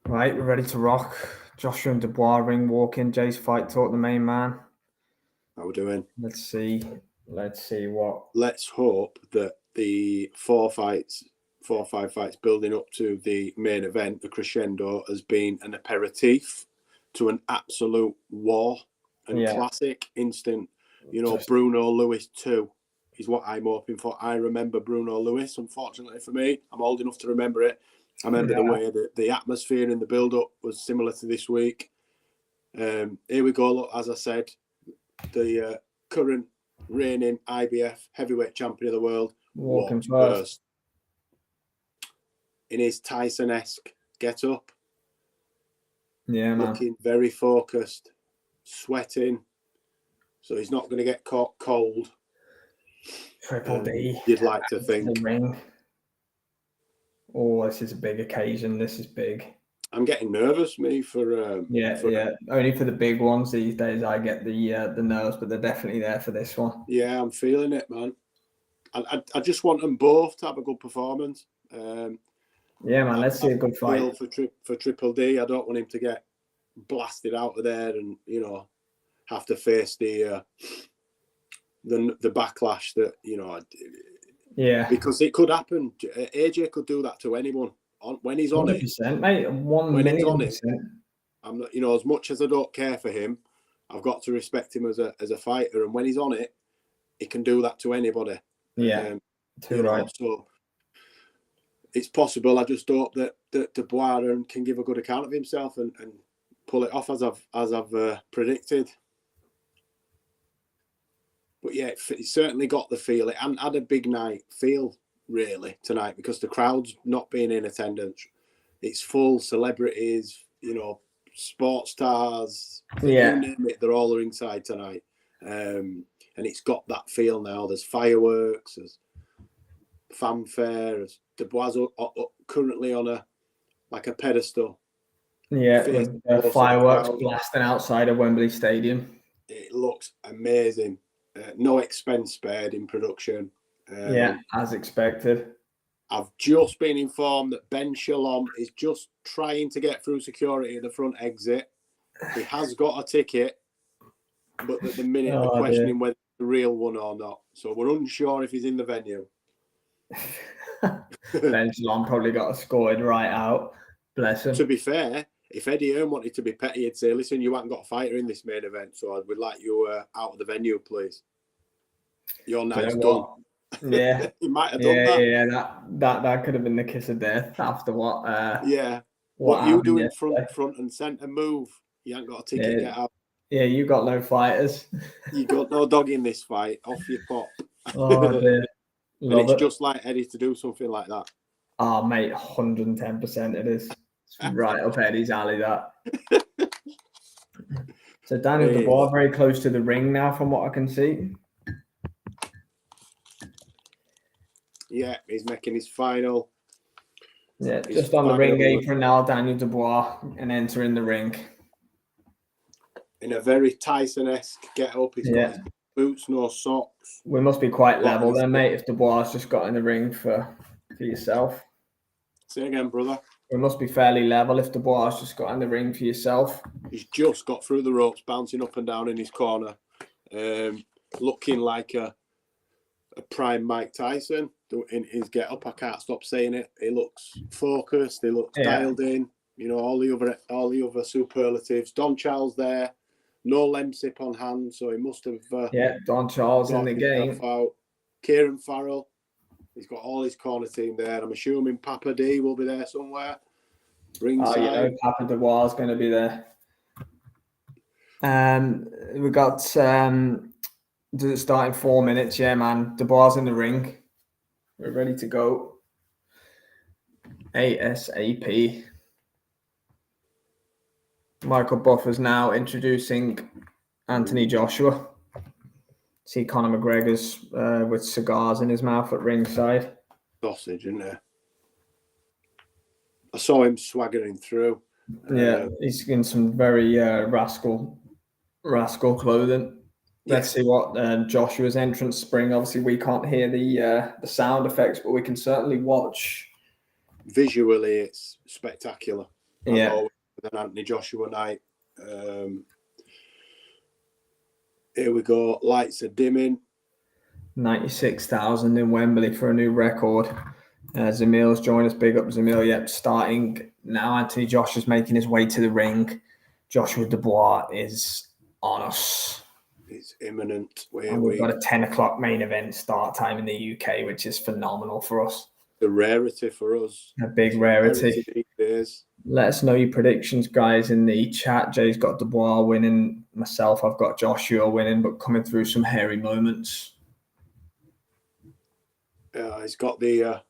Right, we're ready to rock. Joshua and Dubois ring walk in. Jay's fight talk, the main man. How we doing? Let's see what. Let's hope that the 4 or 5 fights building up to the main event, the crescendo, has been an aperitif to an absolute war and classic instant. Bruno Lewis 2 is what I'm hoping for. I remember Bruno Lewis, unfortunately for me. I'm old enough to remember it. I remember the way that the atmosphere in the build-up was similar to this week. Here we go. Look, as I said, the current reigning IBF Heavyweight Champion of the world walking first in his Tyson-esque get-up. Yeah, man. Looking very focused, sweating, so he's not going to get caught cold. Triple D. You'd like to think. The ring. Oh, this is a big occasion. This is big. I'm getting nervous, me, for Only for the big ones these days. I get the nerves, but they're definitely there for this one. Yeah, I'm feeling it, man. I just want them both to have a good performance. Yeah, man. Let's see a good fight for Triple D. I don't want him to get blasted out of there and have to face the backlash that Yeah, because it could happen. AJ could do that to anyone when he's on 100%, mate. 1,000,000%. I'm not, as much as I don't care for him, I've got to respect him as a fighter. And when he's on it, he can do that to anybody. Yeah, too right. So it's possible. I just hope that Dubois can give a good account of himself and pull it off as I've predicted. But yeah, it certainly got the feel. It hadn't had a big night feel really tonight because the crowd's not being in attendance. It's full celebrities, sports stars. Yeah, you name it, they're all ringside tonight. And it's got that feel now. There's fireworks, there's fanfare. There's Dubois currently on a pedestal. Yeah, with fireworks blasting outside of Wembley Stadium. It looks amazing. No expense spared in production. As expected. I've just been informed that Ben Shalom is just trying to get through security at the front exit. He has got a ticket, but at the minute they're questioning whether it's the real one or not. So we're unsure if he's in the venue. Ben Shalom probably got escorted right out. Bless him. To be fair, if Eddie Hearn wanted to be petty, he'd say, listen, you haven't got a fighter in this main event, so I would like you out of the venue, please. Your night's done. Yeah. He might have done that. Yeah, that could have been the kiss of death after what what you doing front and centre move. You ain't got a ticket, get out. Yeah, you got no fighters. You got no dog in this fight. Off your pop. Oh, dear. And it's just like Eddie to do something like that. Oh, mate, 110% it is. It's right up Eddie's alley, that. So Daniel Dubois very close to the ring now, from what I can see. Yeah, he's making his final. Yeah, just on the ring apron now, Daniel Dubois, and entering the ring. In a very Tyson-esque get-up. He's got his boots, no socks. We must be quite level then, mate, if Dubois just got in the ring for yourself. Say again, brother. We must be fairly level if Dubois just got in the ring for yourself. He's just got through the ropes, bouncing up and down in his corner. Looking like a prime Mike Tyson in his get-up. I can't stop saying it. He looks focused. He looks dialed in. All the other superlatives. Don Charles there. No Lemsip on hand, so he must have... Don Charles in the game. Out. Kieran Farrell. He's got all his corner team there. I'm assuming Papa D will be there somewhere. Ringside. Papa Dubois is going to be there. We got... does it start in 4 minutes? Yeah, man. Dubois in the ring. We're ready to go. ASAP. Michael Buffer's now introducing Anthony Joshua. See Conor McGregor's with cigars in his mouth at ringside. Sausage, isn't there? I saw him swaggering through. Yeah, he's in some very rascal clothing. Let's see what Joshua's entrance spring. Obviously, we can't hear the sound effects, but we can certainly watch. Visually, it's spectacular. as always, with an Anthony Joshua night. Here we go. Lights are dimming. 96,000 in Wembley for a new record. Zamil's joined us. Big up Zamil. Yep, starting now. Anthony Joshua's making his way to the ring. Joshua Dubois is on us. It's imminent. We've got a 10 o'clock main event start time in the UK, which is phenomenal for us. The rarity for us. A big rarity. These days. Let us know your predictions, guys, in the chat. Jay's got Dubois winning. Myself, I've got Joshua winning, but coming through some hairy moments. He's got the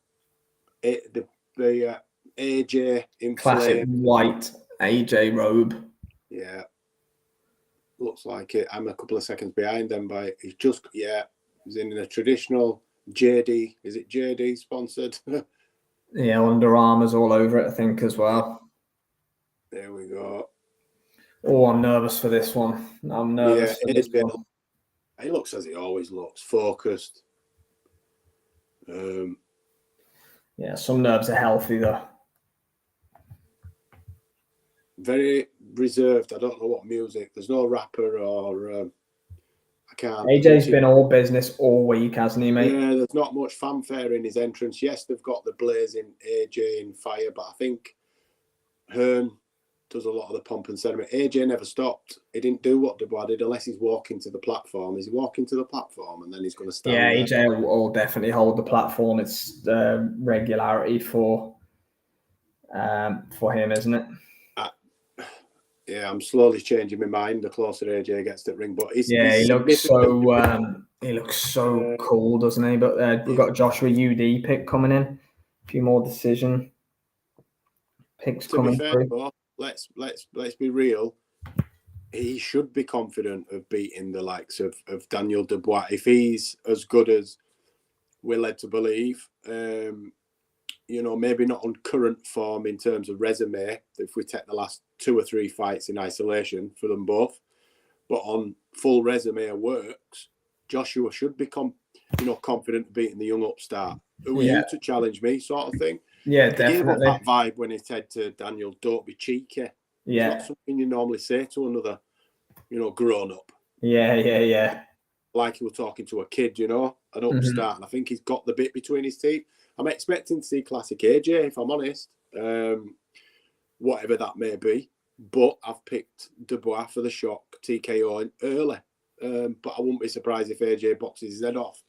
AJ in classic flame. White AJ robe. Yeah, looks like it. I'm a couple of seconds behind them, but he's in a traditional JD. Is it JD sponsored? Yeah, Under Armour's all over it, I think, as well. There we go. Oh, I'm nervous for this one. I'm nervous for this one. He looks as he always looks, focused. Yeah, some nerves are healthy, though. Very reserved. I don't know what music. There's no rapper or... I can't... AJ's been all business all week, hasn't he, mate? Yeah, there's not much fanfare in his entrance. Yes, they've got the blazing AJ in fire, but I think Hearn does a lot of the pomp and ceremony. AJ never stopped. He didn't do what Dubois did unless he's walking to the platform. Is he walking to the platform and then he's going to stand Yeah, there? AJ will definitely hold the platform. It's regularity for him, isn't it? Yeah, I'm slowly changing my mind the closer AJ gets to the ring. But he looks so cool, doesn't he? But we've got Joshua UD pick coming in. A few more decision picks coming through. Though, let's be real. He should be confident of beating the likes of Daniel Dubois if he's as good as we're led to believe. Maybe not on current form in terms of resume, if we take the last 2 or 3 fights in isolation for them both, but on full resume of works, Joshua should be confident of beating the young upstart. Who are you to challenge me, sort of thing? Yeah, he definitely. gave up that vibe when he said to Daniel, "Don't be cheeky." Yeah, it's not something you normally say to another, grown up. Yeah. Like he was talking to a kid, an upstart, and I think he's got the bit between his teeth. I'm expecting to see classic AJ, if I'm honest, whatever that may be. But I've picked Dubois for the shock TKO early. But I wouldn't be surprised if AJ boxes his head off.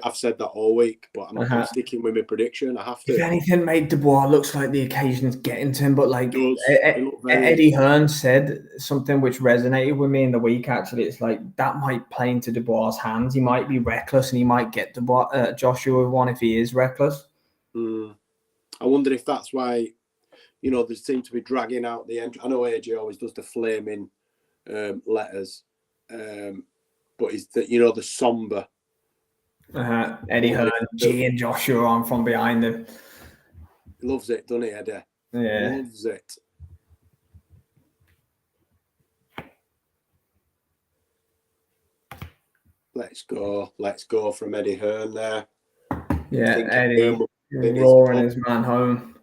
I've said that all week, but I'm sticking with my prediction. I have to. If anything, mate, Dubois looks like the occasion's getting to him, but like Eddie Hearn said something which resonated with me in the week. Actually, it's like that might play into Dubois' hands. He might be reckless, and he might get Joshua one if he is reckless. I wonder if that's why, they seem to be dragging out the end. I know AJ always does the flaming letters, but it's the somber. Eddie Hearn, G and Joshua on from behind him. Loves it, doesn't he, Eddie? Yeah. Loves it. Let's go from Eddie Hearn there. Yeah, Eddie roaring his man home.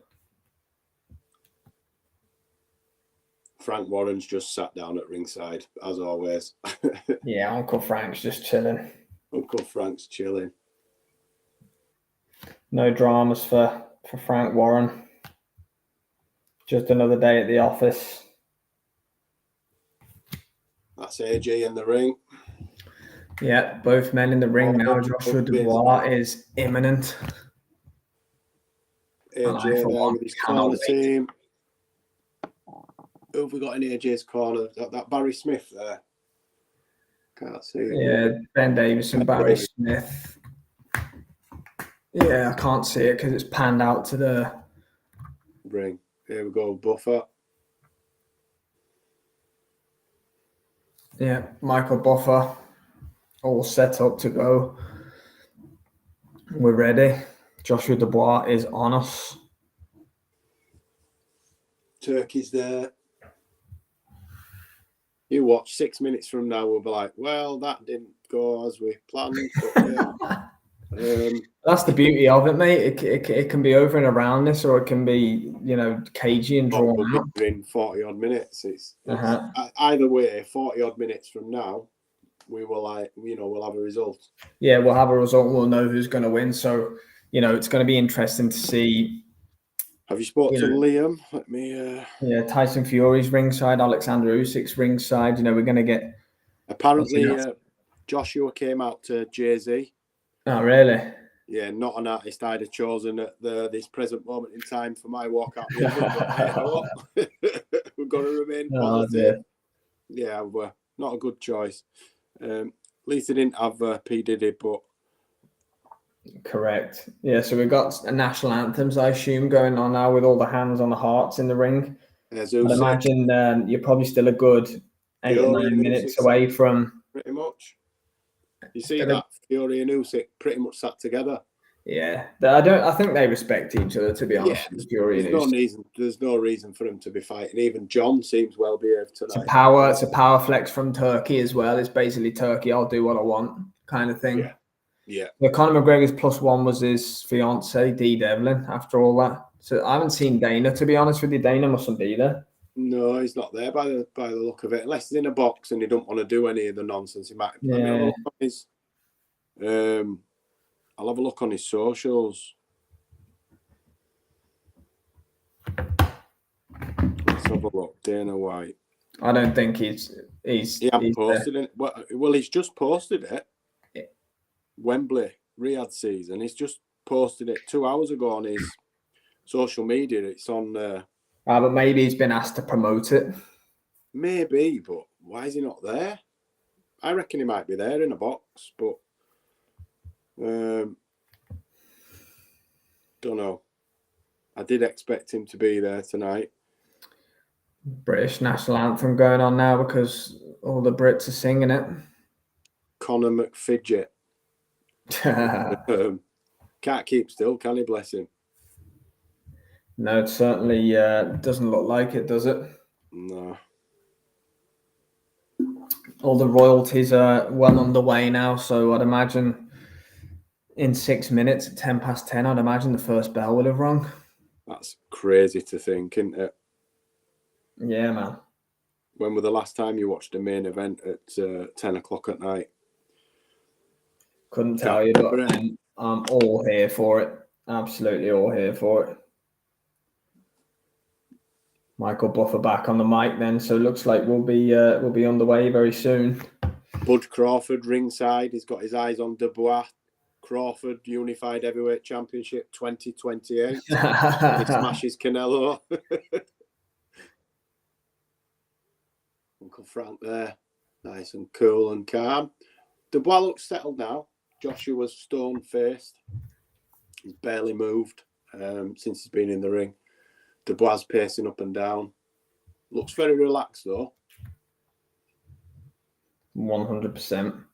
Frank Warren's just sat down at ringside, as always. Yeah, Uncle Frank's just chilling. Uncle Frank's chilling. No dramas for Frank Warren. Just another day at the office. That's AJ in the ring. Yeah, both men in the ring now. Joshua Dubois is imminent. AJ there with his corner team. Who have we got in AJ's corner? That Barry Smith there. Can't see it. Yeah, Ben Davis and Barry Smith. Yeah, I can't see it because it's panned out to the ring. Here we go, Buffer. Yeah, Michael Buffer, all set up to go. We're ready. Joshua Dubois is on us. Turkey's there. You watch 6 minutes from now, we'll be like, well, that didn't go as we planned. But, That's the beauty of it, mate. It can be over and around this, or it can be, cagey and drawn out. In 40 odd minutes. It's either way. 40 odd minutes from now, we will we'll have a result. Yeah, we'll have a result. We'll know who's going to win. So it's going to be interesting to see. Have you spoken to Liam? Let me. Yeah, Tyson Fury's ringside, Alexander Usyk's ringside. We're going to get. Apparently, Joshua came out to Jay-Z. Oh, really? Yeah, not an artist I'd have chosen at this present moment in time for my walkout. We've got to remain positive. Yeah, not a good choice. At least they didn't have P. Diddy, but. Correct. Yeah, so we've got national anthems, I assume, going on now with all the hands on the hearts in the ring. I'd imagine you're probably still a good 8 or 9 minutes away from. Pretty much. You see that Fury and Usyk pretty much sat together. Yeah, I think they respect each other. To be honest, Fury and Usyk. There's no reason for them to be fighting. Even John seems well behaved tonight. It's a power flex from Turkey as well. It's basically Turkey. I'll do what I want, kind of thing. Yeah. Conor McGregor's +1 was his fiance, Dee Devlin. After all that, so I haven't seen Dana. To be honest with you, Dana mustn't be there. No, he's not there by the look of it. Unless he's in a box and he don't want to do any of the nonsense. He might. Yeah. I'll have a look on his socials. Let's have a look. Dana White. I don't think he hasn't posted it. Well, he's just posted it. Yeah. Wembley Riyadh season. He's just posted it 2 hours ago on his social media. It's on. But maybe he's been asked to promote it. Maybe, but why is he not there? I reckon he might be there in a box, but don't know. I did expect him to be there tonight. British national anthem going on now because all the Brits are singing it. Conor McFidget. Can't keep still, can he? Bless him. No, it certainly doesn't look like it, does it? No. All the royalties are well underway now, so I'd imagine in 6 minutes at 10:10, I'd imagine the first bell will have rung. That's crazy to think, isn't it? Yeah, man. When was the last time you watched a main event at 10 o'clock at night? Couldn't tell you, but I'm all here for it. Absolutely all here for it. Michael Buffer back on the mic then, so it looks like we'll be on the way very soon. Bud Crawford ringside. He's got his eyes on Dubois. Crawford Unified Heavyweight Championship 2028. He smashes Canelo. Uncle Frank there, nice and cool and calm. Dubois looks settled now. Joshua's stone-faced. He's barely moved since he's been in the ring. Dubois pacing up and down. Looks very relaxed though. 100%.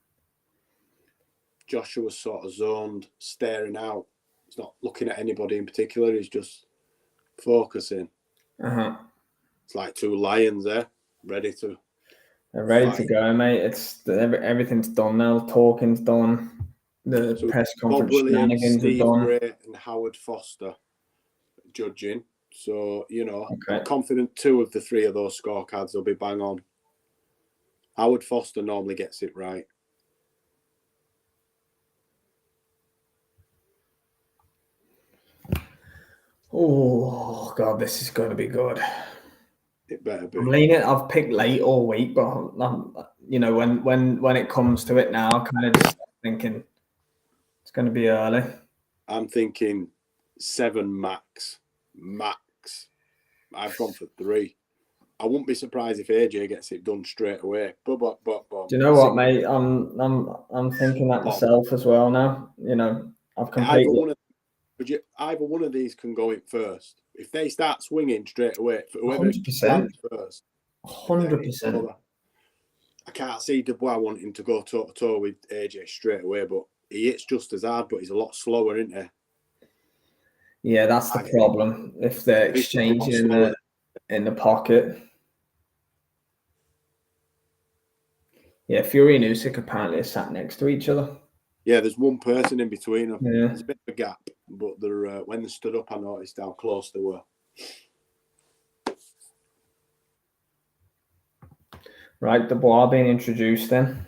Joshua's sort of zoned, staring out. He's not looking at anybody in particular. He's just focusing. It's like two lions there, ready to. They're ready to go, mate. It's everything's done now. The talking's done. The press conference shenanigans are done. Gray and Howard Foster judging. So, I'm confident 2 of the 3 of those scorecards will be bang on. Howard Foster normally gets it right. Oh, God, this is going to be good. It better be. I'm leaning. I've picked late all week, but when it comes to it now, I'm kind of just thinking it's going to be early. I'm thinking 7 max. I've gone for 3. I wouldn't be surprised if AJ gets it done straight away. Do you know what, mate? I'm thinking that myself as well now. I've completely. Either one of these can go in first. If they start swinging straight away, for whoever 100%. First, 100%. I can't see Dubois wanting to go toe to toe with AJ straight away, but he hits just as hard, but he's a lot slower, isn't he? Yeah, that's the problem. If they're exchanging in the pocket. Yeah, Fury and Usyk apparently are sat next to each other. Yeah, there's one person in between them. Yeah. There's a bit of a gap, but they're when they stood up, I noticed how close they were. Right, Dubois being introduced then.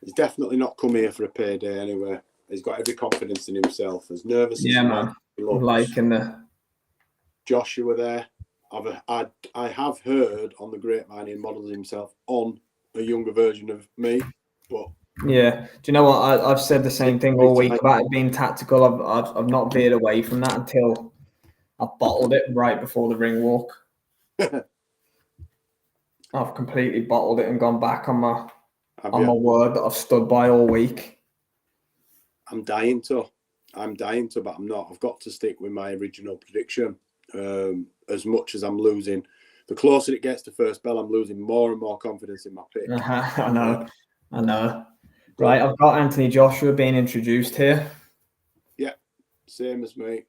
He's definitely not come here for a payday anyway. He's got every confidence in himself. As nervous as he man. looks. Liking the Joshua there. I have heard on the grapevine he models himself on a younger version of me, but yeah. Do you know what? I've said the same thing all week about it being tactical. I've not veered away from that until I bottled it right before the ring walk. I've completely bottled it and gone back on my word that I've stood by all week. I'm dying to, but I'm not. I've got to stick with my original prediction. As much as I'm losing, the closer it gets to first bell, I'm losing more and more confidence in my pick. I know. Right, I've got Anthony Joshua being introduced here. Yeah, same as me.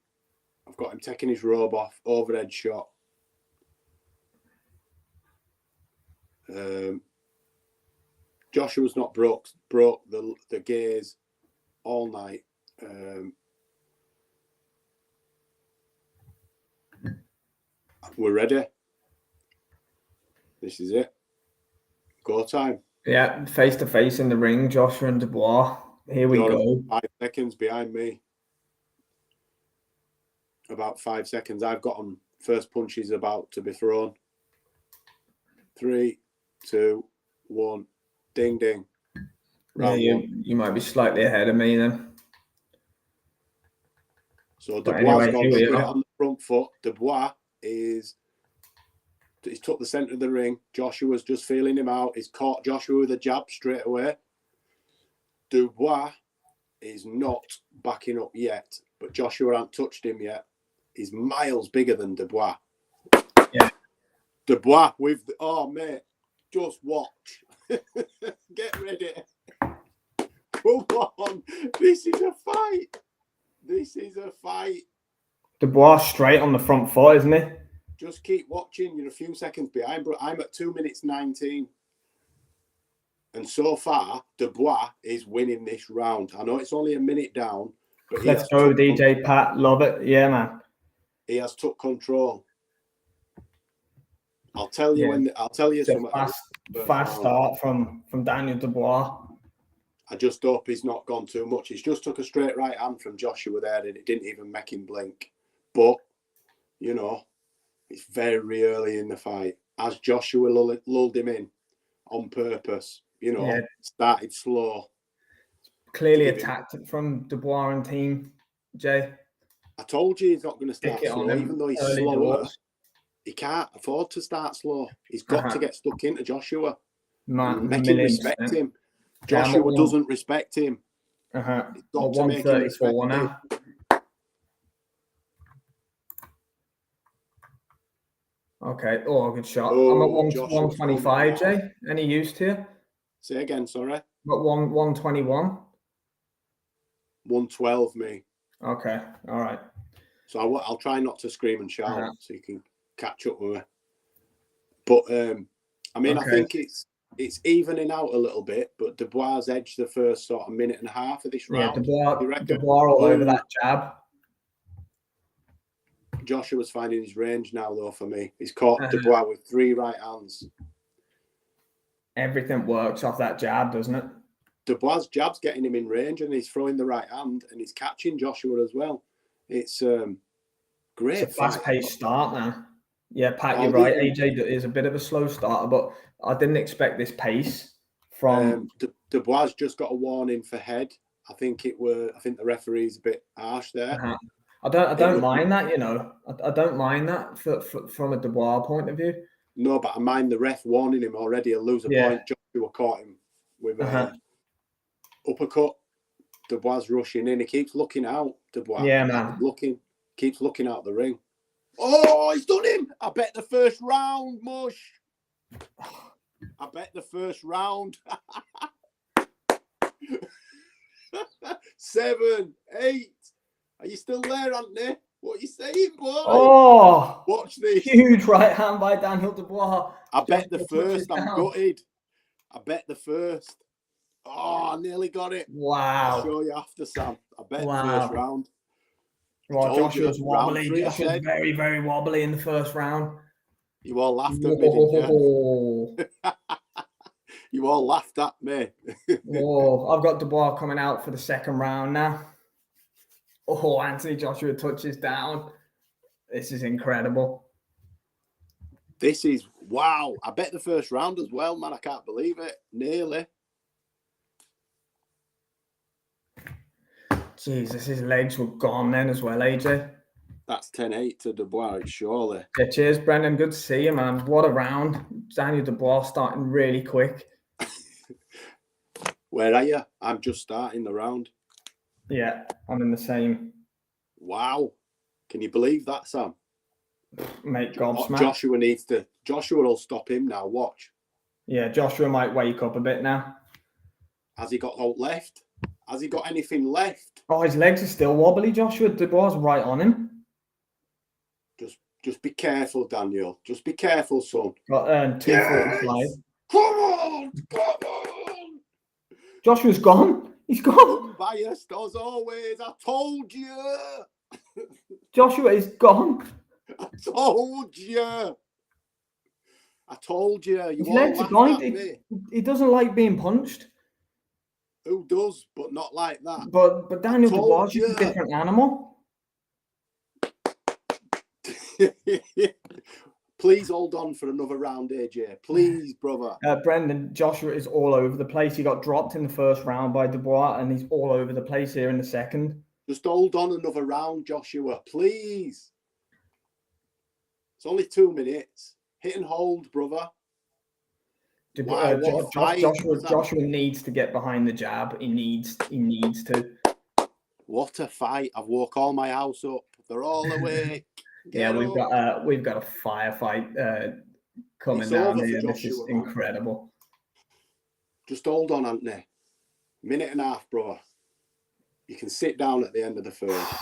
I've got him taking his robe off, overhead shot. Joshua's not broke the gaze all night. We're ready. This is it. Go time. Yeah, face to face in the ring, Joshua and Dubois. Here we go. 5 seconds behind me. About 5 seconds. I've got him. First punch is about to be thrown. 3, 2, 1. Ding, ding. Round one. You might be slightly ahead of me then. So Dubois got it on the front foot. Dubois he's took the centre of the ring. Joshua's just feeling him out. He's caught Joshua with a jab straight away. Dubois is not backing up yet, but Joshua hasn't touched him yet. He's miles bigger than Dubois. Yeah. Dubois with mate, just watch. Get ready. Come on. This is a fight. Dubois straight on the front foot, isn't he? Just keep watching. You're a few seconds behind, but I'm at 2 minutes 19. And so far, Dubois is winning this round. I know it's only a minute down, but let's go, DJ Pat. Love it. Yeah, man. He has took control. I'll tell you I'll tell you something. Fast start from Daniel Dubois. I just hope he's not gone too much. He's just took a straight right hand from Joshua there, and it didn't even make him blink. But it's very early in the fight. As Joshua lulled him in on purpose, started slow. Clearly a tactic from Dubois and team, Jay. I told you he's not going to start slow, even though he's slower. He can't afford to start slow. He's got to get stuck into Joshua. Make him respect him. Joshua doesn't respect him. He's got to make him respect him. Okay. Oh, good shot. I'm at 125, Jay. Any use to you? Say again, sorry. At 121. 112, me. Okay. All right. So I'll try not to scream and shout so you can catch up with me. But I think it's evening out a little bit, but Dubois edged the first sort of minute and a half of this round. Yeah, Dubois all over that jab. Joshua's finding his range now, though, for me. He's caught Dubois with 3 right hands. Everything works off that jab, doesn't it? Dubois' jab's getting him in range, and he's throwing the right hand, and he's catching Joshua as well. It's great. It's a fast-paced start now. Yeah, Pat, you're right. AJ is a bit of a slow starter, but I didn't expect this pace from. Dubois just got a warning for head. I think the referee's a bit harsh there. I don't mind that, I don't mind that from a Dubois point of view. No, but I mind the ref warning him already. He'll lose a point. Joshua caught him with uppercut. Dubois rushing in. He keeps looking out. Dubois. Yeah, man. Keeps looking out the ring. Oh, he's done him. I bet the first round, mush. I bet the first round. 7, 8, Are you still there, Anthony? What are you saying, boy? Oh, watch this. Huge right hand by Daniel Dubois. I bet the first. I'm gutted. I bet the first. Oh, I nearly got it. Wow. I'll show you after, Sam. I bet the first round. Well, Joshua's wobbly. Joshua's very, very wobbly in the first round. You all laughed at me, didn't you? You all laughed at me. Whoa, I've got Dubois coming out for the second round now. Oh, Anthony Joshua touches down. This is incredible. This is, wow. I bet the first round as well, man. I can't believe it. Nearly. Jesus, his legs were gone then as well, AJ. That's 10-8 to Dubois, surely. Yeah, cheers, Brendan. Good to see you, man. What a round. Daniel Dubois starting really quick. Where are you? I'm just starting the round. Yeah, I'm in the same. Wow. Can you believe that, Sam? Mate, gobsmacked. Joshua will stop him now. Watch. Yeah, Joshua might wake up a bit now. Has he got out left? Has he got anything left? Oh, his legs are still wobbly, Joshua. Dubois right on him. Just be careful, Daniel. Just be careful, son. Got 245. Yes! Come on! Joshua's gone. He's gone. Biased as always. I told you. Joshua is gone. I told you. I told you. His legs are gone. He doesn't like being punched. Who does? But not like that. But Daniel Dubois is a different animal. Please hold on for another round, AJ. Please, brother. Brendan, Joshua is all over the place. He got dropped in the first round by Dubois, and he's all over the place here in the second. Just hold on another round, Joshua. Please. It's only 2 minutes. Hit and hold, brother. Joshua needs to get behind the jab. He needs to. What a fight! I've woke all my house up. They're all awake. Yeah, we've got a firefight coming down here. This is incredible. Just hold on, Anthony. Minute and a half, brother. You can sit down at the end of the first.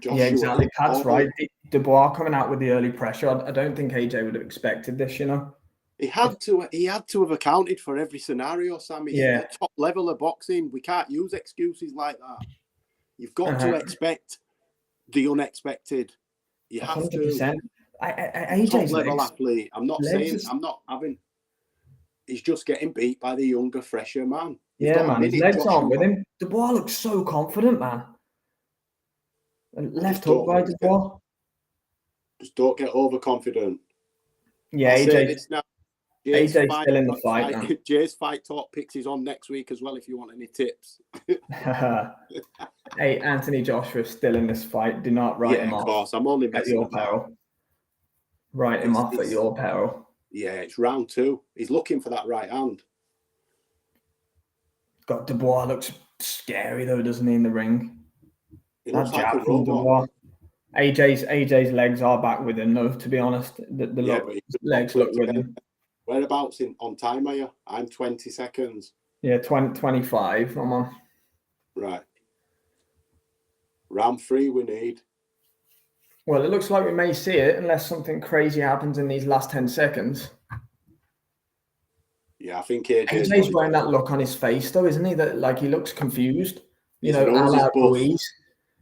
Joshua, yeah, exactly. Pat's right. Dubois coming out with the early pressure. I don't think AJ would have expected this, you know. He had to have accounted for every scenario, Sammy. Yeah. At the top level of boxing, we can't use excuses like that. You've got to expect the unexpected. You have 100%. to. AJ's top level athlete. I'm not saying I'm not having. He's just getting beat by the younger, fresher man. Yeah, man. His legs aren't with him. Dubois looks so confident, man. Left hook by Dubois. Just don't get overconfident. Yeah, AJ's still in the fight. Jay's Fight Talk Picks is on next week as well if you want any tips. Hey, Anthony Joshua still in this fight. Do not write him off. Of course, I'm only at your peril. Write him off at your peril. Yeah, it's round 2. He's looking for that right hand. God, Dubois looks scary though, doesn't he, in the ring? That jab from Dubois. AJ's legs are back with him, though, to be honest. The legs look with him. Whereabouts on time are you? I'm 20 seconds. Yeah, 25 I'm on. Right. Round 3 we need. Well, it looks like we may see it unless something crazy happens in these last 10 seconds. Yeah, I think AJ's wearing that look on his face, though, isn't he? That like he looks confused. You know, a la Ruiz.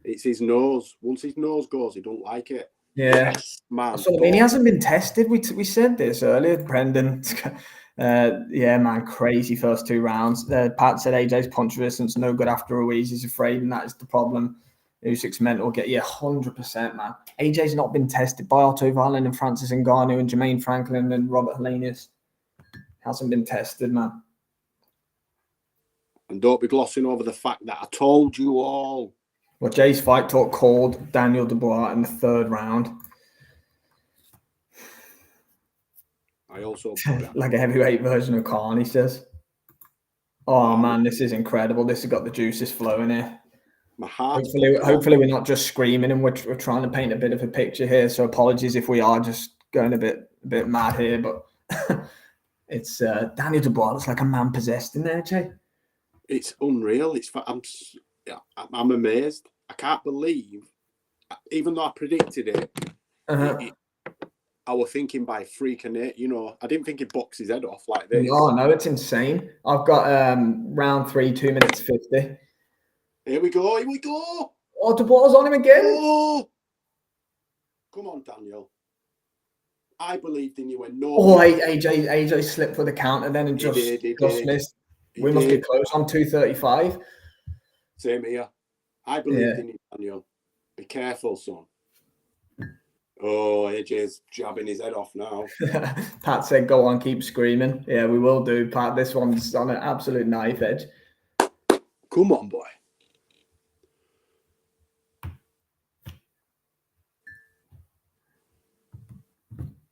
It's his nose. Once his nose goes, he don't like it. Yeah, man. That's what I mean. He hasn't been tested. We said this earlier, Brendan. Yeah, man, crazy first 2 rounds. Pat said AJ's punch resistance no good after Ruiz. He's afraid, and that is the problem. Usyk's mental will get you 100%, man. AJ's not been tested by Otto Wallin and Francis Ngannou and Jermaine Franklin and Robert Helenius. Hasn't been tested, man. And don't be glossing over the fact that I told you all. Well, Jay's Fight Talk called Daniel Dubois in the 3rd round. I also like a heavyweight version of Khan, he says. Oh man, this is incredible. This has got the juices flowing here. My heart. Hopefully we're not just screaming and we're trying to paint a bit of a picture here. So apologies if we are just going a bit mad here, but it's Daniel Dubois looks like a man possessed in there, Jay. It's unreal. I'm amazed. I can't believe, even though I predicted it, I was thinking by freaking it. You know, I didn't think he'd box his head off like this. No, it's insane. I've got round 3, 2 minutes 50. Here we go. Oh, Dubois on him again. Oh! Come on, Daniel. I believed in you when no. Oh, AJ slipped for the counter then and just missed. We must be close on 235. Same here. I believed in you, Daniel. Be careful, son. Oh, AJ's jabbing his head off now. Pat said, go on, keep screaming. Yeah, we will do, Pat. This one's on an absolute knife edge. Come on, boy.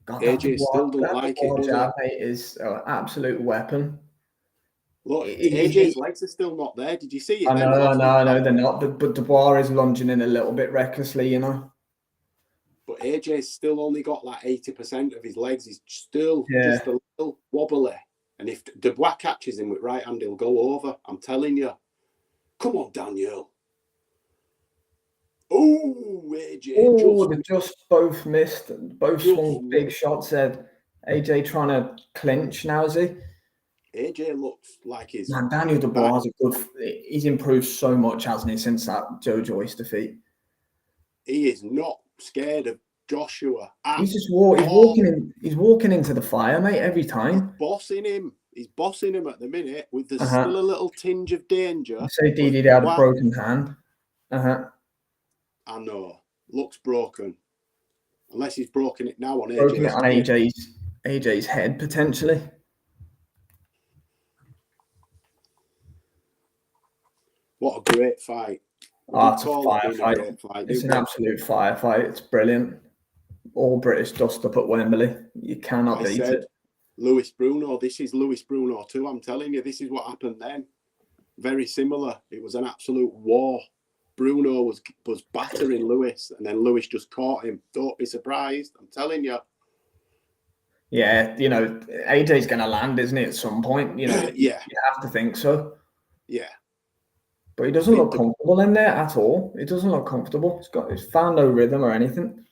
God, AJ still don't like it, does jab, mate, is an absolute weapon. Look, AJ's legs are still not there. Did you see it? No, they're not. But Dubois is lunging in a little bit recklessly, you know. But AJ's still only got like 80% of his legs. He's still just a little wobbly. And if Dubois catches him with right hand, he'll go over. I'm telling you. Come on, Daniel. Oh, AJ. Oh, they just both missed. Both swung big shots there. AJ trying to clinch now, is he? AJ looks like he's... Man, Daniel Dubois is a good... He's improved so much, hasn't he, since that Joe Joyce defeat? He is not scared of Joshua. He's just he's walking into the fire, mate, every time. He's bossing him at the minute with still a little tinge of danger. You say DD had a broken hand. I know. Looks broken. Unless he's broken it now on AJ's. Broken it on AJ's head, potentially. What a great fight. It's a firefight. It's an absolute firefight. It's brilliant. All British dust up at Wembley. You cannot beat it. Luis Bruno. This is Luis Bruno too. I'm telling you, this is what happened then. Very similar. It was an absolute war. Bruno was battering Luis, and then Luis just caught him. Don't be surprised. I'm telling you. Yeah, you know, AJ's going to land, isn't he, at some point? You know, you have to think so. Yeah. But he doesn't look comfortable in there at all. He doesn't look comfortable. He's found no rhythm or anything.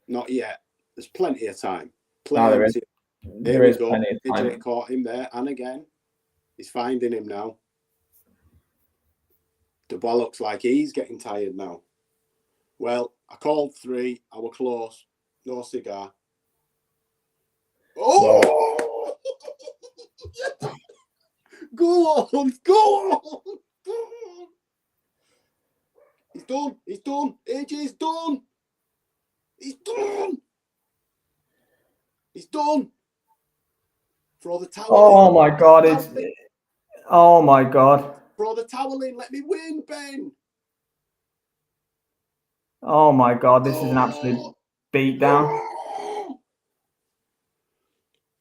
Not yet. There's plenty of time. There is plenty of time. AJ caught him there, and again, he's finding him now. Dubois looks like he's getting tired now. Well, I called 3. I was close. No cigar. Oh! Go on! He's done. AJ's done. He's done. Throw the towel. Oh my God! Oh my God! Throw the towel in. Let me win, Ben. Oh my God! This is an absolute beatdown.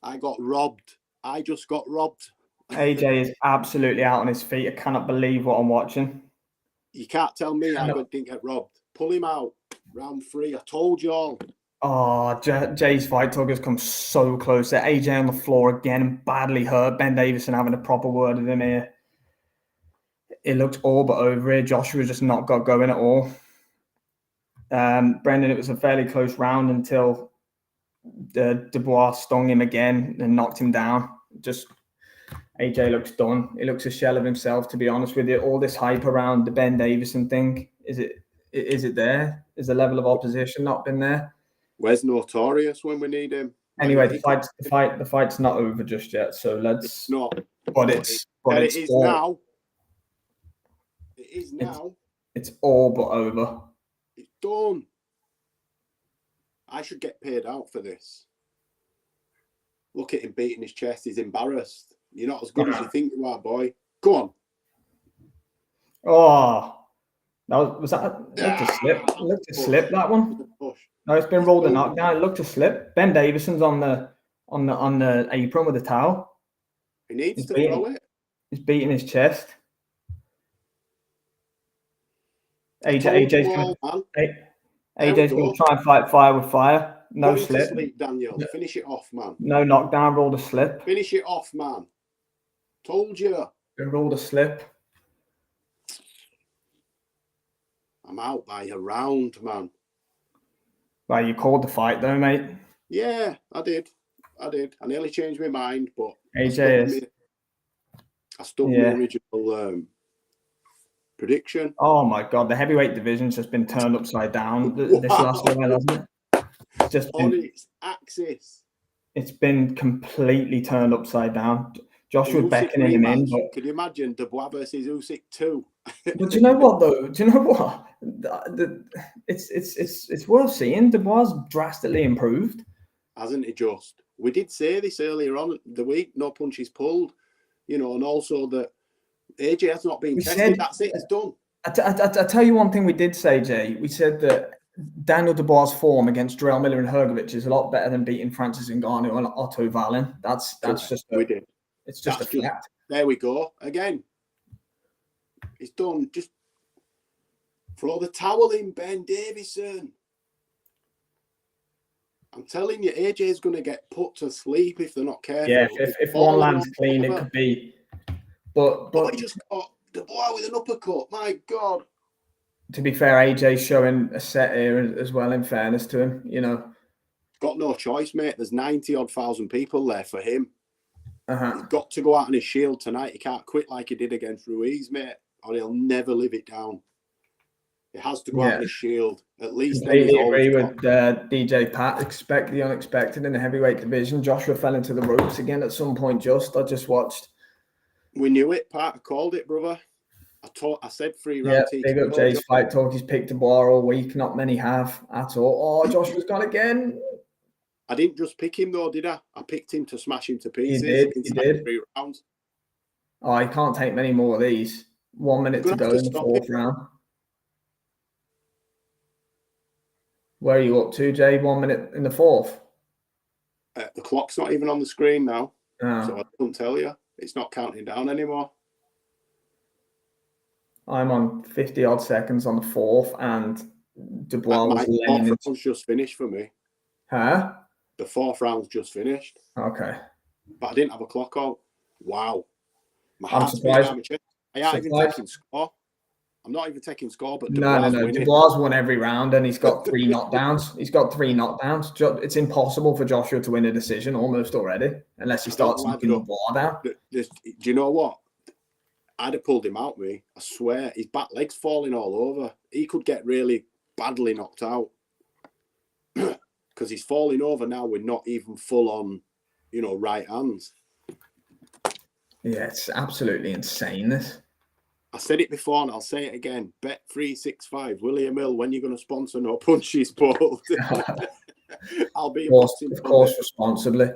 I got robbed. I just got robbed. AJ is absolutely out on his feet. I cannot believe what I'm watching. You can't tell me I didn't get robbed. Pull him out. Round 3. I told you all. Oh, Jay's fight talk has come so close there. AJ on the floor again and badly hurt. Ben Davison having a proper word with him here. It looked all but over here. Joshua just not got going at all. Brendan, it was a fairly close round until Dubois stung him again and knocked him down. Just AJ looks done. He looks a shell of himself, to be honest with you. All this hype around the Ben Davison thing, is it there? Is the level of opposition not been there? Where's Notorious when we need him? Anyway, the fight's not over just yet. So let's. It's not. But it is now. It is now. It's all but over. It's done. I should get paid out for this. Look at him beating his chest. He's embarrassed. You're not as good as you think you are, boy. Go on. Oh, was that looked a slip? Looked a slip, that one. No, it's been rolled a knockdown. It looked a slip. Ben Davison's on the apron with a towel. He needs to throw it. He's beating his chest. AJ's going to try and fight fire with fire. No slip. Sleep, Daniel. Finish it off, man. No knockdown. Rolled a slip. Finish it off, man. Told you. Rolled a slip. I'm out by a round, man. Well, you called the fight though, mate. Yeah, I did. I nearly changed my mind, but AJ I stuck with my original prediction. Oh my God, the heavyweight division's just been turned upside down this last while, hasn't it? It's just on its axis. It's been completely turned upside down. Joshua beckoning him in. But could you imagine Dubois versus Usyk 2? But do you know what though? Do you know what? It's worth seeing. Dubois drastically improved, hasn't he? Just we did say this earlier on the week. No punches pulled, and also that AJ has not been tested. That's it. It's done. I tell you one thing we did say, Jay. We said that Daniel Dubois' form against Jarrell Miller and Hrgovic is a lot better than beating Francis Ngannou and Otto Wallin. That's just we did. It's just a fact. There we go again. It's done. Just throw the towel in, Ben Davison. I'm telling you, AJ is going to get put to sleep if they're not careful. Yeah, if one lands clean, it could be. But he just got Dubois with an uppercut. My God. To be fair, AJ's showing a set here as well. In fairness to him, got no choice, mate. There's 90,000 people there for him. He's got to go out on his shield tonight. He can't quit like he did against Ruiz, mate, or he'll never live it down. He has to go out on his shield. At least. I agree with DJ Pat. Expect the unexpected in the heavyweight division. Joshua fell into the ropes again at some point. I just watched. We knew it, Pat. I called it, brother. I said 3 rounds. Yeah, big up Jay's Fight Talk. He's picked Dubois all week. Not many have at all. Oh, Joshua's gone again. I didn't just pick him though, did I? I picked him to smash him to pieces. He did. 3 rounds. Oh, he can't take many more of these. 1 minute to go in the 4th round. Where are you up to, Jay? 1 minute in the 4th? The clock's not even on the screen now. Oh. So I couldn't tell you. It's not counting down anymore. I'm on 50 odd seconds on the 4th, and Dubois was laying. The 4th round's just finished for me. Huh? The 4th round's just finished. Okay. But I didn't have a clock out. Wow. I'm surprised. I ain't even taking score. I'm not even taking score, but no. Dubois won every round, and he's got 3 knockdowns. He's got 3 knockdowns. It's impossible for Joshua to win a decision almost already, unless he starts knocking Dubois down. Do you know what? I'd have pulled him out, me. I swear. His back leg's falling all over. He could get really badly knocked out. Because he's falling over now with not even full on, right hands. Yeah, it's absolutely insane, this. I said it before and I'll say it again. Bet365, William Hill, when you're going to sponsor No Punches Pulled. I'll be of course, responsibly.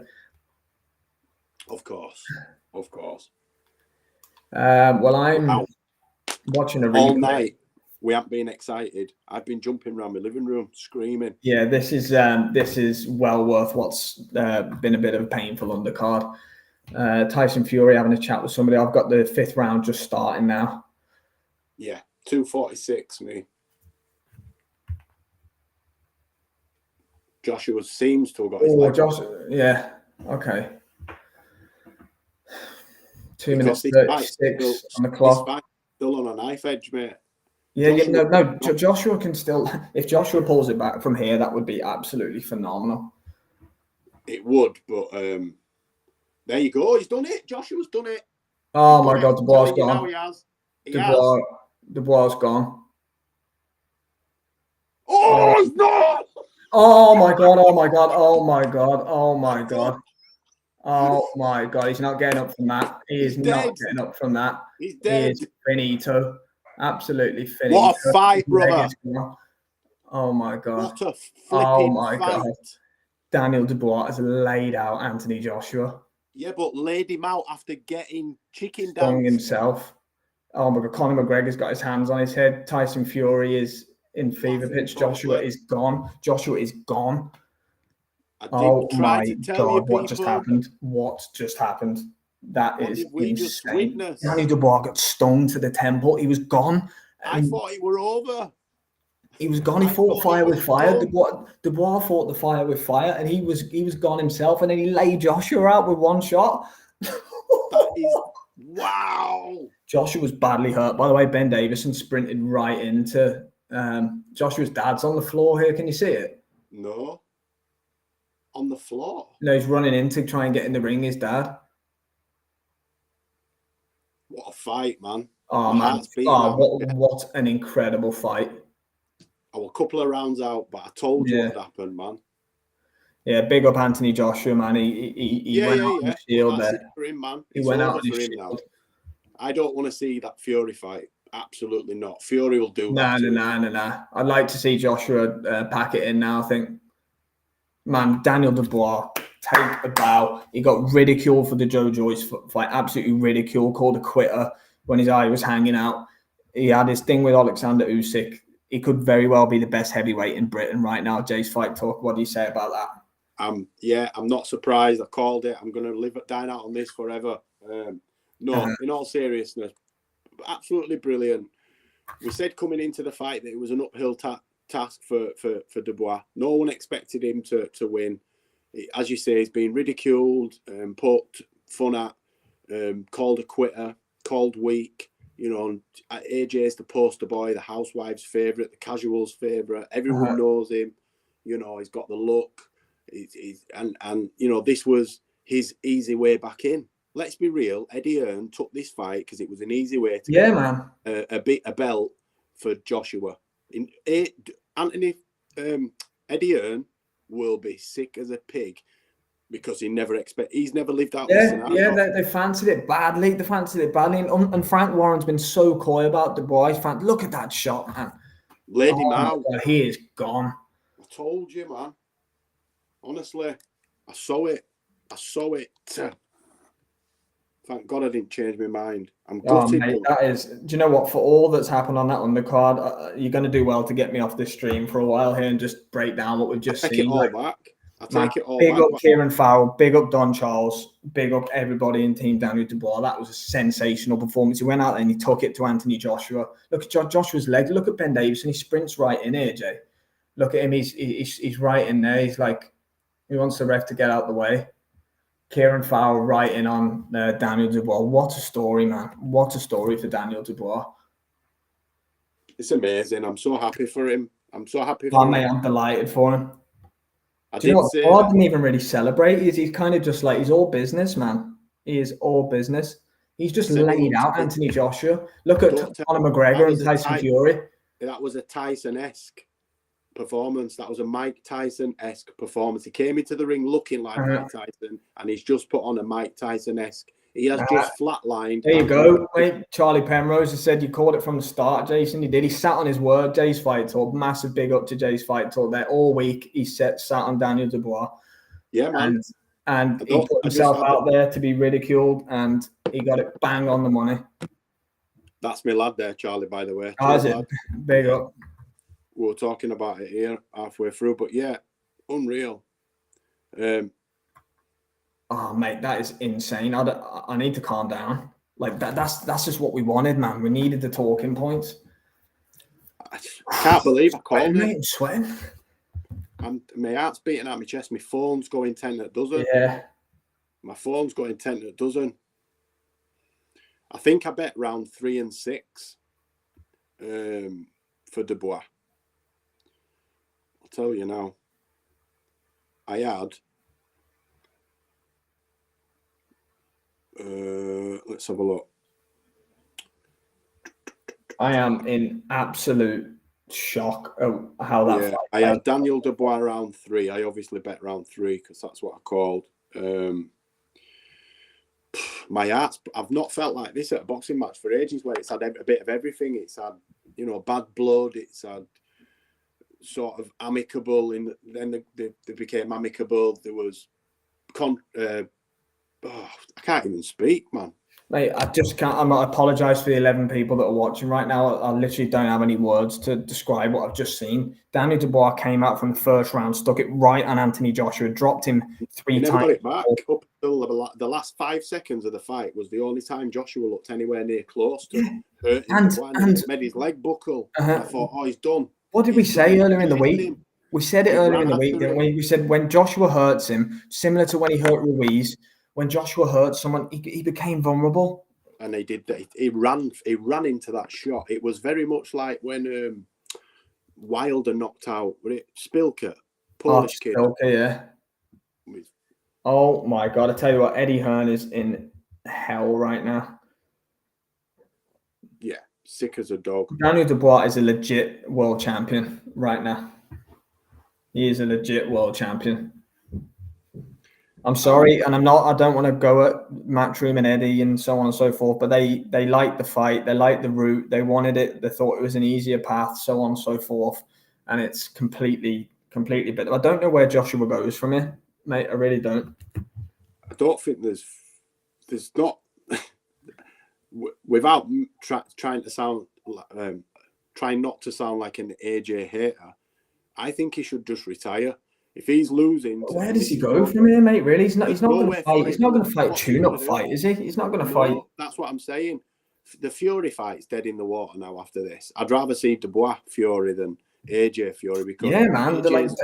Of course. Well, I'm watching a replay. All night. We haven't been excited. I've been jumping around my living room, screaming. Yeah, this is well worth what's been a bit of a painful undercard. Tyson Fury having a chat with somebody. I've got the 5th round just starting now. Yeah, 246, me. Joshua seems to have got his yeah, okay. 2 minutes 36 on the clock. Still on a knife edge, mate. No. Joshua can still. If Joshua pulls it back from here, that would be absolutely phenomenal. It would, but there you go. He's done it. Joshua's done it. Oh my God, Dubois gone. He has. Dubois gone. Oh, he's not. Oh my God. Oh my God. Oh my God. Oh my God. Oh my God. He's not getting up from that. He is not getting up from that. He's dead. He is finito. Absolutely finito. What a fight, brother. Oh my God. What a flipping fight. God. Daniel Dubois has laid out Anthony Joshua. Yeah, but laid him out after getting chicken down. Stung himself. Oh my God. Conor McGregor's got his hands on his head. Tyson Fury is in fever pitch. Joshua is gone. Oh my God, what just happened? That is insane. Danny Dubois got stoned to the temple. He was gone. I thought he were over. He was gone. He fought fire with fire. Dubois fought the fire with fire, and he was gone himself. And then he laid Joshua out with 1 shot. That is wow. Joshua was badly hurt. By the way, Ben Davison sprinted right into Joshua's dad's on the floor here. Can you see it? No. On the floor? No, he's running in to try and get in the ring, his dad. What a fight, man. Oh, My man. heart's beating out. What an incredible fight. I was a couple of rounds out, but I told you what had happened, man. Yeah, big up Anthony Joshua, man. He went out on the shield there. For him, man. He went out on his shield. Now. I don't want to see that Fury fight. Absolutely not. Fury will do that. No. I'd like to see Joshua pack it in now, I think. Man, Daniel Dubois, take a bow. He got ridiculed for the Joe Joyce fight. Absolutely ridiculed. Called a quitter when his eye was hanging out. He had his thing with Alexander Usyk. He could very well be the best heavyweight in Britain right now. Jay's Fight Talk. What do you say about that? I'm not surprised. I called it. I'm going to dine out on this forever. In all seriousness, absolutely brilliant. We said coming into the fight that it was an uphill task for Dubois. No one expected him to win. As you say, he's been ridiculed, poked fun at, called a quitter, called weak. You know, AJ's the poster boy, the housewives' favourite, the casuals' favourite. Everyone knows him. You know, he's got the look. And you know, this was his easy way back in. Let's be real. Eddie Hearn took this fight because it was an easy way to get a belt for Joshua. Eddie Hearn will be sick as a pig because he's never lived out this scenario. Yeah, they fancied it badly. And Frank Warren's been so coy about Dubois. Look at that shot, man. Laid him out. God, he is gone. I told you, man. Honestly, I saw it. Thank God I didn't change my mind. I'm gutted. Mate, that is. Do you know what? For all that's happened on that undercard, you're going to do well to get me off this stream for a while here and just break down what we've just seen. Take it all back. Big up Kieran Farrell, big up Don Charles, big up everybody in Team Daniel Dubois. That was a sensational performance. He went out there and he took it to Anthony Joshua. Look at Joshua's leg. Look at Ben Davison. He sprints right in here, Jay. Look at him. He's right in there. He's like, he wants the ref to get out the way. Kieran Farrell right in on Daniel Dubois. What a story, man. What a story for Daniel Dubois. It's amazing. I'm so happy for him. I'm delighted for him. Do you know what? Dubois didn't even really celebrate. He's kind of just like, he's all business, man. He is all business. He's just laid out Anthony Joshua. Look at Conor McGregor and Tyson Fury. That was a Tyson-esque performance. That was a Mike Tyson-esque performance. He came into the ring looking like Mike Tyson, and he's just put on a Mike Tyson-esque. He has just flatlined. There you go, mate. Charlie Penrose has said you called it from the start, Jason. He did. He sat on his word. Jay's Fight Talk. Massive big up to Jay's Fight Talk there all week. He sat on Daniel Dubois. Yeah, man. And he put himself out there to be ridiculed, and he got it bang on the money. That's my lad there, Charlie, by the way. Big up. We were talking about it here halfway through, but yeah, unreal. Oh, mate, that is insane. I need to calm down. Like that's just what we wanted, man. We needed the talking points. I can't believe I called it. I'm sweating. My heart's beating out my chest. My phone's going 10 at a dozen. Yeah. My phone's going 10 at a dozen. I think I bet round 3 and 6 for Dubois. I'll tell you now. I had... let's have a look. I am in absolute shock of how that fight I had Daniel Dubois round 3. I obviously bet round 3 because that's what I called. My heart's... I've not felt like this at a boxing match for ages, where it's had a bit of everything. It's had, bad blood. It's had sort of amicable. Then they became amicable. There was I can't even speak, man. Mate, I just can't. I apologise for the 11 people that are watching right now. I literally don't have any words to describe what I've just seen. Daniel Dubois came out from the first round, stuck it right on Anthony Joshua, dropped him 3 times. Got it back up until the last 5 seconds of the fight was the only time Joshua looked anywhere near close to hurting and made his leg buckle. I thought, he's done. What did we say earlier in the week? We said it earlier in the week, didn't we? We said when Joshua hurts him, similar to when he hurt Ruiz, when Joshua hurt someone, he became vulnerable. And he did that. He ran into that shot. It was very much like when Wilder knocked out, was it Spilker? Polish kid. Spilker, yeah. Oh my God, I tell you what, Eddie Hearn is in hell right now. Yeah, sick as a dog. Daniel Dubois is a legit world champion right now. He is a legit world champion. I'm sorry, and I don't want to go at Matchroom and Eddie and so on and so forth, but they liked the fight, they liked the route, they wanted it, they thought it was an easier path, so on and so forth, and it's completely. But I don't know where Joshua goes from here, mate. I really don't. I don't think there's not without trying not to sound like an AJ hater. I think he should just retire. If he's losing, where does he go from here, mate? Really, he's not going to fight. He's not going to fight a tune-up fight, is he? He's not going to fight. That's what I'm saying. The Fury fight's dead in the water now. After this, I'd rather see Dubois Fury than AJ Fury, because man,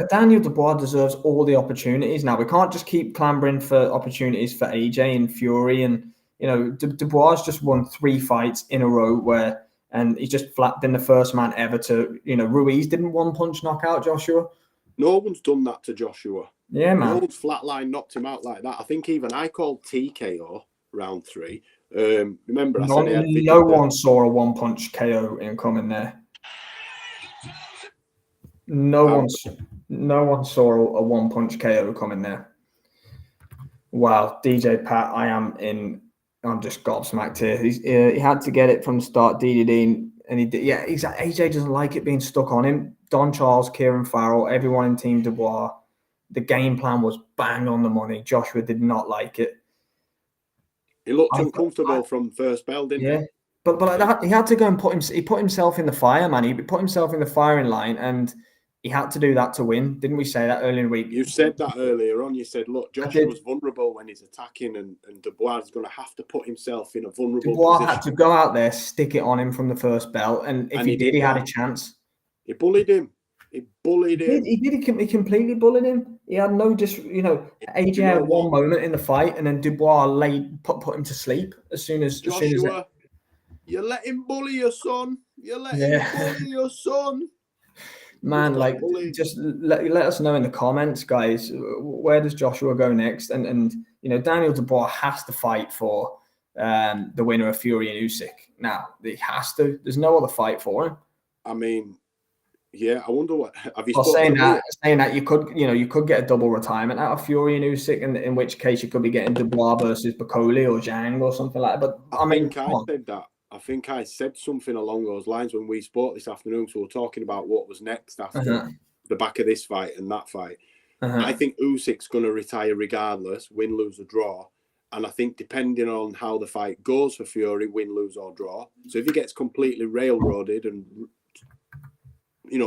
Daniel Dubois deserves all the opportunities now. We can't just keep clambering for opportunities for AJ and Fury, and Dubois just won 3 fights in a row and he's just been the first man ever to, Ruiz didn't one-punch knock out Joshua. No one's done that to Joshua. Yeah, man. No one's flatline knocked him out like that. I think even I called TKO round 3. Remember, I said no one saw a one-punch KO incoming there. No one saw a one-punch KO coming there. Wow, DJ Pat, I'm just gobsmacked here. He had to get it from the start, DDD, and he did. Yeah, AJ doesn't like it being stuck on him. Don Charles, Kieran Farrell, everyone in Team Dubois, the game plan was bang on the money. Joshua did not like it. He looked uncomfortable from first bell, didn't he? But like that, he had to go and put himself in the fire, man. He put himself in the firing line, and he had to do that to win. Didn't we say that earlier in the week? You said that earlier on. You said, look, Joshua was vulnerable when he's attacking, and Dubois is going to have to put himself in a vulnerable position. Had to go out there, stick it on him from the first bell, and if he did, he had a chance. He bullied him. He completely bullied him. He had no AJ had one moment in the fight, and then Dubois put him to sleep as soon as Joshua, you let him bully your son. You let him bully your son. Man, just let us know in the comments, guys. Where does Joshua go next? And Daniel Dubois has to fight for the winner of Fury and Usyk. Now he has to. There's no other fight for him. I mean, yeah. I wonder what. Have you saying that you could get a double retirement out of Fury and Usyk, and in which case you could be getting Dubois versus Bakoli or Zhang or something like that. But I think I said something along those lines when we spoke this afternoon. So we're talking about what was next after the back of this fight and that fight. I think Usyk's going to retire regardless, win, lose, or draw. And I think depending on how the fight goes for Fury, win, lose, or draw. So if he gets completely railroaded and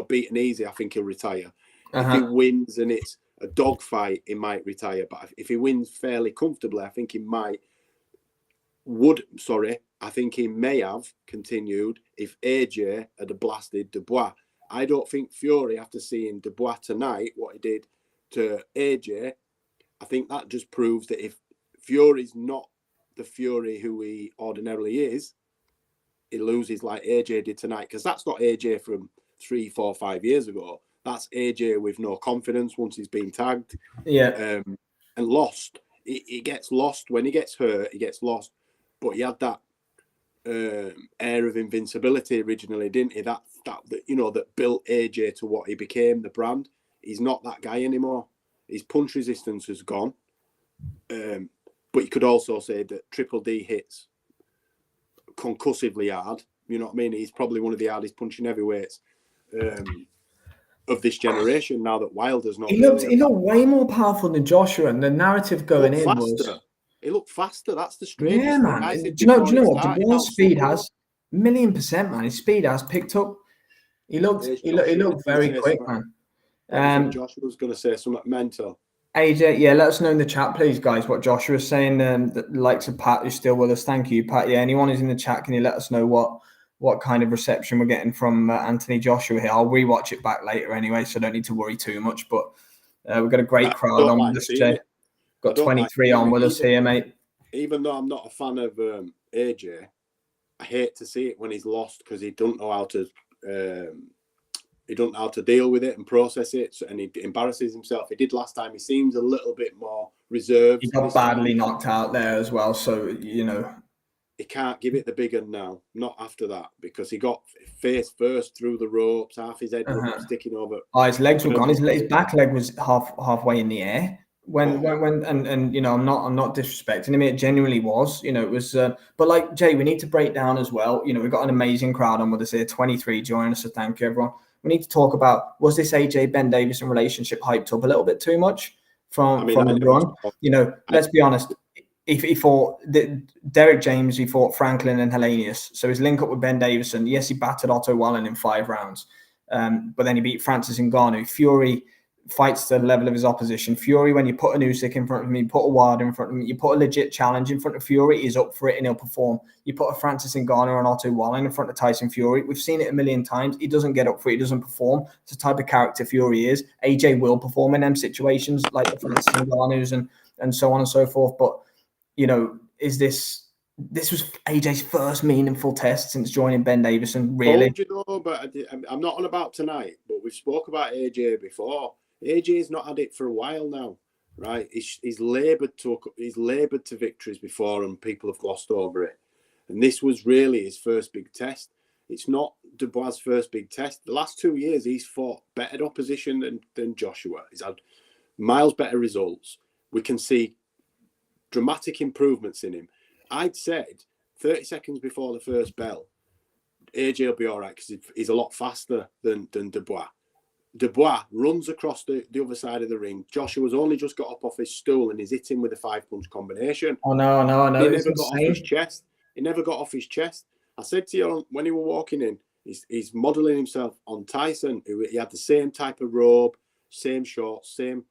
beaten easy, I think he'll retire. If he wins and it's a dogfight, he might retire. But if he wins fairly comfortably, I think he I think he may have continued if AJ had blasted Dubois. I don't think Fury, after seeing Dubois tonight, what he did to AJ, I think that just proves that if Fury's not the Fury who he ordinarily is, he loses like AJ did tonight. Because that's not AJ from 3, 4, 5 years ago. That's AJ with no confidence once he's been tagged. Yeah. And lost. He gets lost. When he gets hurt, he gets lost. But he had that air of invincibility originally, didn't he? That built AJ to what he became, the brand. He's not that guy anymore. His punch resistance has gone. But you could also say that Triple D hits concussively hard. You know what I mean? He's probably one of the hardest punching heavyweights of this generation. Now that Wilder's not, he looked way more powerful than Joshua, and the narrative going in was. He looked faster. That's the strangest. Yeah, man. Do you know what? Dubois' speed has 1,000,000%, man. His speed has picked up. He looked very quick, man. Joshua was going to say something mental. AJ, let us know in the chat, please, guys, what Joshua was saying. The likes of Pat who's still with us. Thank you, Pat. Yeah, anyone who's in the chat, can you let us know what kind of reception we're getting from Anthony Joshua here? I'll rewatch it back later anyway, so don't need to worry too much. But we've got a great crowd on with us, Jay. Got 23 on with us here, mate. Even though I'm not a fan of AJ, I hate to see it when he's lost because he doesn't know how to He doesn't know how to deal with it and process it, and he embarrasses himself. He did last time. He seems a little bit more reserved. He got badly knocked out there as well, so he can't give it the big one now. Not after that, because he got face first through the ropes. Half his head was sticking over. Oh, his legs were gone. His back leg was halfway in the air. When I'm not disrespecting him. It genuinely was. It was. But like Jay, we need to break down as well. We've got an amazing crowd on with us here. 23 joining us, so thank you everyone. We need to talk about, was this AJ Ben Davison relationship hyped up a little bit too much from the run? Let's be honest. If he fought Derek James, he fought Franklin and Hellenius. So his link up with Ben Davison. Yes, he battered Otto Wallen in 5 rounds, but then he beat Francis Ngannou. Fury fights to the level of his opposition. Fury, when you put a Usyk in front of him, you put a Wilder in front of him, you put a legit challenge in front of Fury, he's up for it and he'll perform. You put a Francis Ngannou and Otto Wallen in front of Tyson Fury. We've seen it a million times. He doesn't get up for it. He doesn't perform. It's the type of character Fury is. AJ will perform in them situations like the Francis Ngannou's and so on and so forth. But, is this was AJ's first meaningful test since joining Ben Davison, really? But I'm not on about tonight, but we've spoke about AJ before. AJ's not had it for a while now, right? He's laboured to victories before, and people have glossed over it. And this was really his first big test. It's not Dubois' first big test. The last 2 years, he's fought better opposition than Joshua. He's had miles better results. We can see dramatic improvements in him. I'd said 30 seconds before the first bell, AJ will be all right because he's a lot faster than Dubois. Dubois runs across the other side of the ring. Joshua's only just got up off his stool and he's hitting with a 5-punch combination. Oh, no. He never got off his chest. He never got off his chest. I said to you when he were walking in, he's modelling himself on Tyson. He had the same type of robe, same shorts, same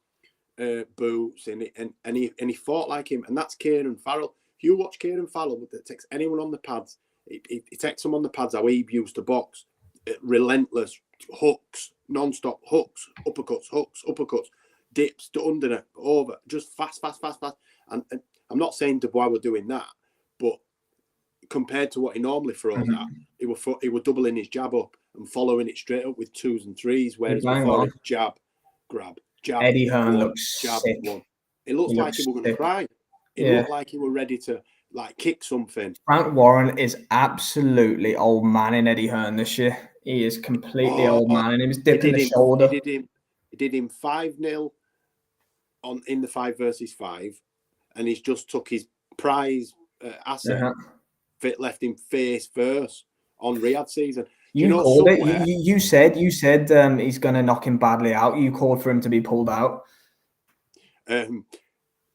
boots, and he fought like him. And that's Kieran Farrell. If you watch Kieran Farrell that takes anyone on the pads, he takes them on the pads how he used to box. Relentless hooks, non-stop hooks, uppercuts, dips to under it, over, just fast. And I'm not saying Dubois were doing that, but compared to what he normally throws at, he were doubling his jab up and following it straight up with 2s and 3s, whereas before it's jab, grab, jab. Eddie Hearn looks sick. It looked like he was going to cry. It looked like he were ready to kick something. Frank Warren is absolutely old man in Eddie Hearn this year. He is completely old man, and he was dipping the shoulder. He did him 5-0 in the 5 versus 5, and he's just took his prize asset, left him face first on Riyadh season. You called it. You said he's going to knock him badly out. You called for him to be pulled out.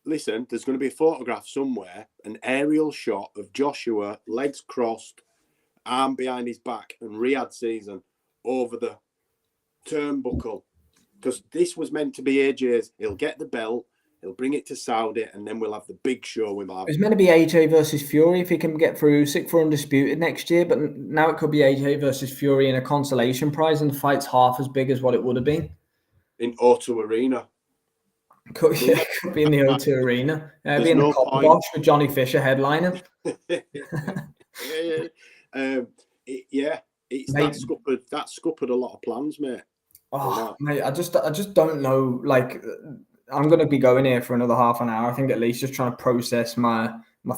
Listen, there's going to be a photograph somewhere, an aerial shot of Joshua, legs crossed, arm behind his back, and Riyadh season over the turnbuckle. Because this was meant to be AJ's. He'll get the belt, he'll bring it to Saudi, and then we'll have the big show with him. It's meant to be AJ versus Fury if he can get through Usyk for Undisputed next year, but now it could be AJ versus Fury in a consolation prize, and the fight's half as big as what it would have been. In O2 Arena. Could be in the O2 Arena. Be in the Copper Box with Johnny Fisher headlining. That scuppered a lot of plans, mate. Oh, mate, I just don't know. Like, I'm going to be going here for another half an hour, I think, at least, just trying to process my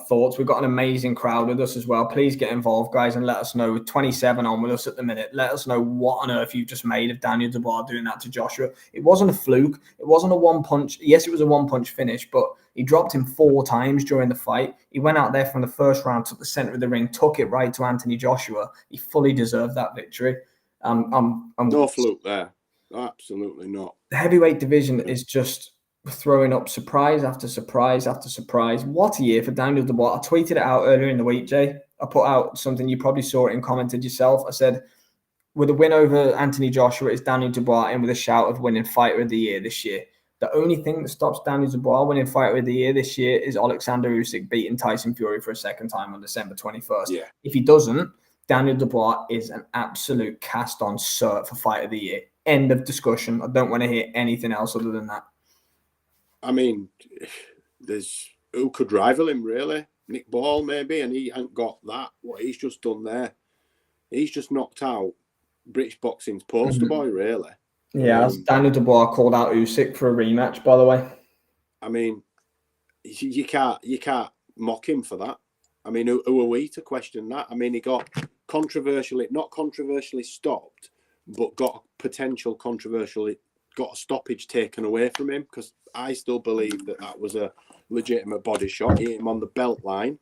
thoughts. We've got an amazing crowd with us as well. Please get involved, guys, and let us know. With 27 on with us at the minute, let us know what on earth you've just made of Daniel Dubois doing that to Joshua. It wasn't a fluke. It wasn't a one-punch. Yes, it was a one-punch finish, but he dropped him 4 times during the fight. He went out there from the first round, took the center of the ring, took it right to Anthony Joshua. He fully deserved that victory. I'm no fluke there. Absolutely not. The heavyweight division is just throwing up surprise after surprise after surprise. What a year for Daniel Dubois. I tweeted it out earlier in the week, Jay. I put out something, you probably saw it and commented yourself. I said, with a win over Anthony Joshua, it's Daniel Dubois in with a shout of winning Fighter of the Year this year. The only thing that stops Daniel Dubois winning Fighter of the Year this year is Alexander Usyk beating Tyson Fury for a second time on December 21st. Yeah. If he doesn't, Daniel Dubois is an absolute cast-on cert for Fighter of the Year. End of discussion. I don't want to hear anything else other than that. I mean, who could rival him, really? Nick Ball, maybe, and he ain't got that. What he's just done there. He's just knocked out British boxing's poster boy, really. Yeah, Daniel Dubois called out Usyk for a rematch, by the way. I mean, you can't mock him for that. I mean, who are we to question that? I mean, he got not controversially stopped, but got a stoppage taken away from him, because I still believe that was a legitimate body shot. He hit him on the belt line.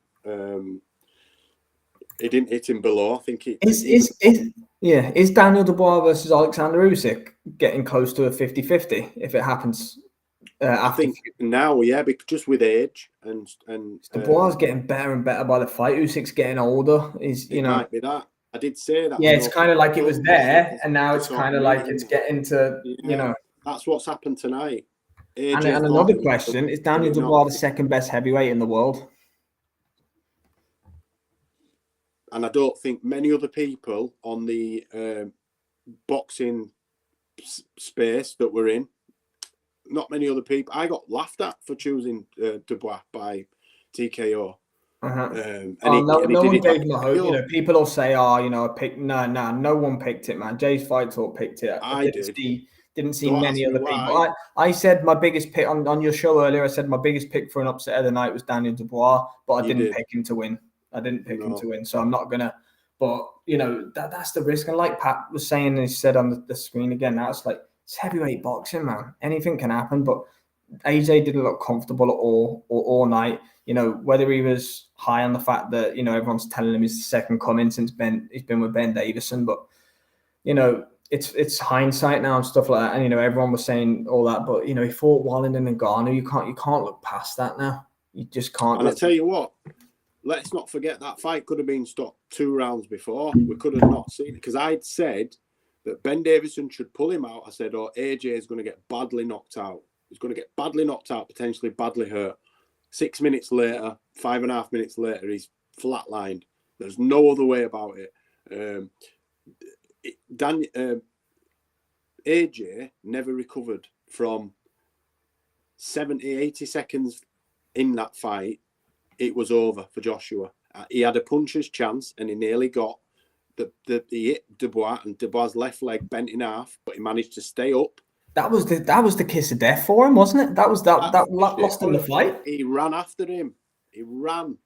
He didn't hit him below. I think is Daniel Dubois versus Alexander Usyk getting close to a 50-50 if it happens? I think now, yeah, because just with age and Dubois is getting better and better by the fight. Usyk's getting older. Might be that. I did say that. Yeah, it's kind of like it was there, and now it's kind of like it's getting to, That's what's happened tonight. And another question, is Daniel Dubois the second best heavyweight in the world? And I don't think many other people on the boxing space that we're in, not many other people. I got laughed at for choosing Dubois by TKO. No one gave him a hope. People will say, I picked. No one picked it, man. Jay's Fight Talk picked it. I didn't see many other people. I said my biggest pick on your show earlier. I said my biggest pick for an upset of the night was Daniel Dubois, but I didn't pick him to win. I didn't pick him to win, so I'm not gonna. But that's the risk. And like Pat was saying, and he said on the screen again, now it's heavyweight boxing, man. Anything can happen. But AJ didn't look comfortable at all night. Whether he was high on the fact that everyone's telling him he's the second coming since he's been with Ben Davison, but it's hindsight now and stuff like that. And everyone was saying all that, but he fought Wallington and Garner. You can't look past that now. You just can't. And I tell you what, let's not forget that fight could have been stopped 2 rounds before. We could have not seen it, because I'd said that Ben Davison should pull him out. I said, AJ is going to get badly knocked out. He's going to get badly knocked out, potentially badly hurt. 6 minutes later, 5.5 minutes later, he's flatlined. There's no other way about it. AJ never recovered from 70, 80 seconds in that fight. It was over for Joshua. He had a puncher's chance, and he nearly got he hit Dubois, and Dubois' left leg bent in half, but he managed to stay up. That was the kiss of death for him, wasn't it? That lost him the fight. He ran after him. He ran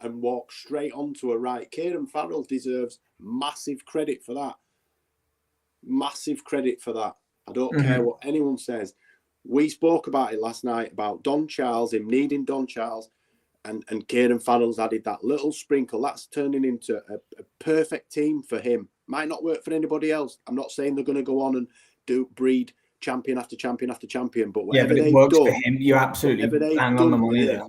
and walked straight onto a right. Kieran Farrell deserves massive credit for that. Massive credit for that. I don't care what anyone says. We spoke about it last night, about Don Charles, him needing Don Charles, and Kieran Farrell's added that little sprinkle. That's turning into a perfect team for him. Might not work for anybody else. I'm not saying they're going to go on and breed champion after champion after champion, but whatever they've done for him, you absolutely hang on the money there.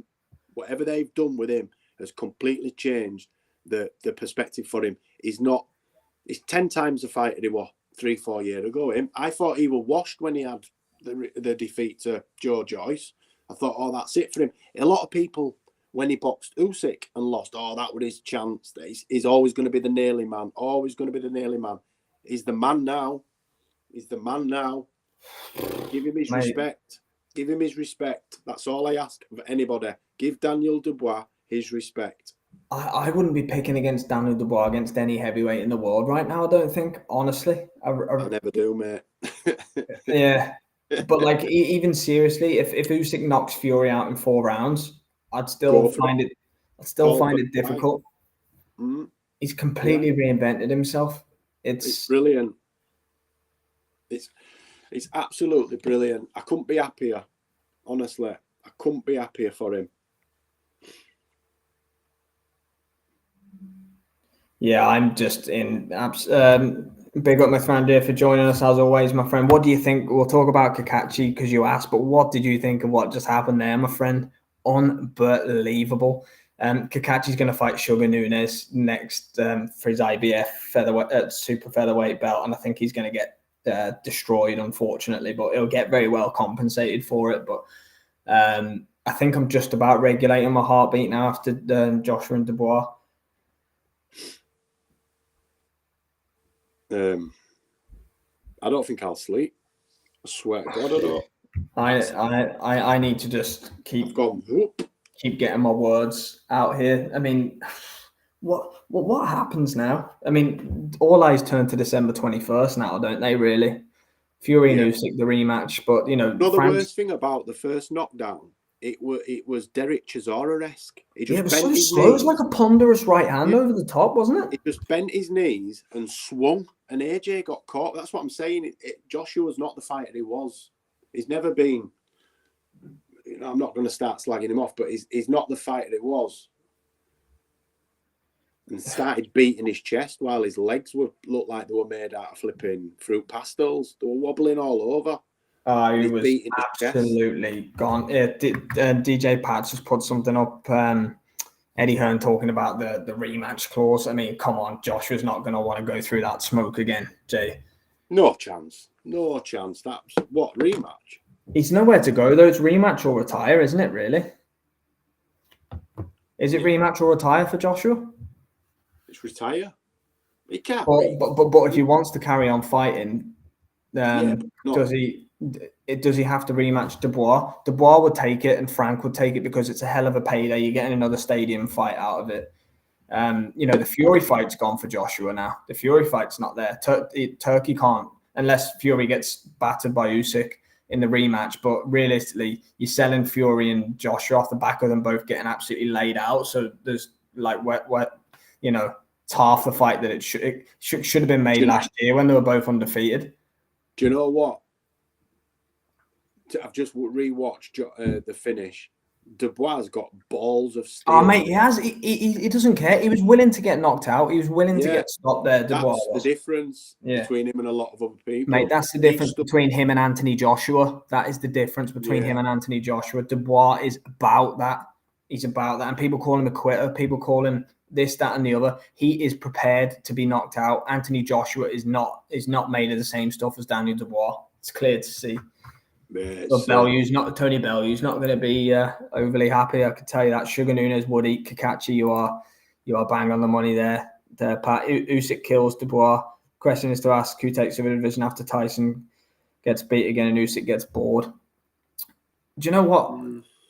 Whatever they've done with him has completely changed the perspective for him. He's 10 times the fighter he was 3-4 years ago. I thought he was washed when he had the defeat to Joe Joyce. I thought, that's it for him. A lot of people, when he boxed Usyk and lost, that was his chance. He's always going to be the nearly man. Always going to be the nearly man. He's the man now. Give him his respect. Give him his respect. That's all I ask of anybody. Give Daniel Dubois his respect. I wouldn't be picking against Daniel Dubois against any heavyweight in the world right now, I don't think, honestly. I never do, mate. Yeah. But even seriously, if Usyk knocks Fury out in 4 rounds, I'd still find it difficult. He's completely reinvented himself. It's brilliant. It's absolutely brilliant. I couldn't be happier. Honestly, I couldn't be happier for him. Yeah, I'm just in. Big up my friend here for joining us as always, my friend. What do you think? We'll talk about Kakachi because you asked, but what did you think of what just happened there, my friend? Unbelievable. Kakachi's going to fight Sugar Nunes next for his IBF super featherweight belt, and I think he's going to get destroyed, unfortunately, but he'll get very well compensated for it. But I think I'm just about regulating my heartbeat now after Joshua and Dubois. I don't think I'll sleep. I swear to God, I don't. I need to just keep getting my words out here. I mean, What happens now? I mean, all eyes turn to December 21st now, don't they? Really, Fury and Usyk, the rematch. But No, the worst thing about the first knockdown, it was Derek Chisora-esque. He just it was bent so his slow. knees. It was like a ponderous right hand over the top, wasn't it? He just bent his knees and swung, and AJ got caught. That's what I'm saying. Joshua's not the fighter he was. He's never been. I'm not going to start slagging him off, but he's not the fighter it was. And started beating his chest while his legs looked like they were made out of flipping fruit pastels. They were wobbling all over. He was absolutely gone. DJ Pat just put something up. Eddie Hearn talking about the rematch clause. I mean, come on, Joshua's not going to want to go through that smoke again, Jay. No chance. No chance. That's what rematch. He's nowhere to go though. It's rematch or retire, isn't it? Really? Is it rematch or retire for Joshua? It's retire. He can't. But if he wants to carry on fighting, does he have to rematch Dubois? Dubois would take it, and Frank would take it because it's a hell of a payday. You're getting another stadium fight out of it. The Fury fight's gone for Joshua now. The Fury fight's not there. Turkey can't, unless Fury gets battered by Usyk in the rematch. But realistically, you're selling Fury and Joshua off the back of them both getting absolutely laid out. So there's like it's half the fight that it should have been made last year when they were both undefeated. Do you know what? I've just rewatched the finish. Dubois got balls of steel. Oh, mate, he has. He doesn't care. He was willing to get knocked out. He was willing to get stopped there. Dubois. That's the difference between him and a lot of other people. Mate, that's the difference between him and Anthony Joshua. That is the difference between him and Anthony Joshua. Dubois is about that. He's about that. And people call him a quitter. People call him this, that, and the other. He is prepared to be knocked out. Anthony Joshua is not made of the same stuff as Daniel Dubois. It's clear to see. But Tony Bellew's not going to be overly happy. I can tell you that. Sugar Nunes would eat Kakachi. You are bang on the money there, Pat. Usyk kills Dubois. Question is to ask who takes over the division after Tyson gets beat again and Usyk gets bored. Do you know what?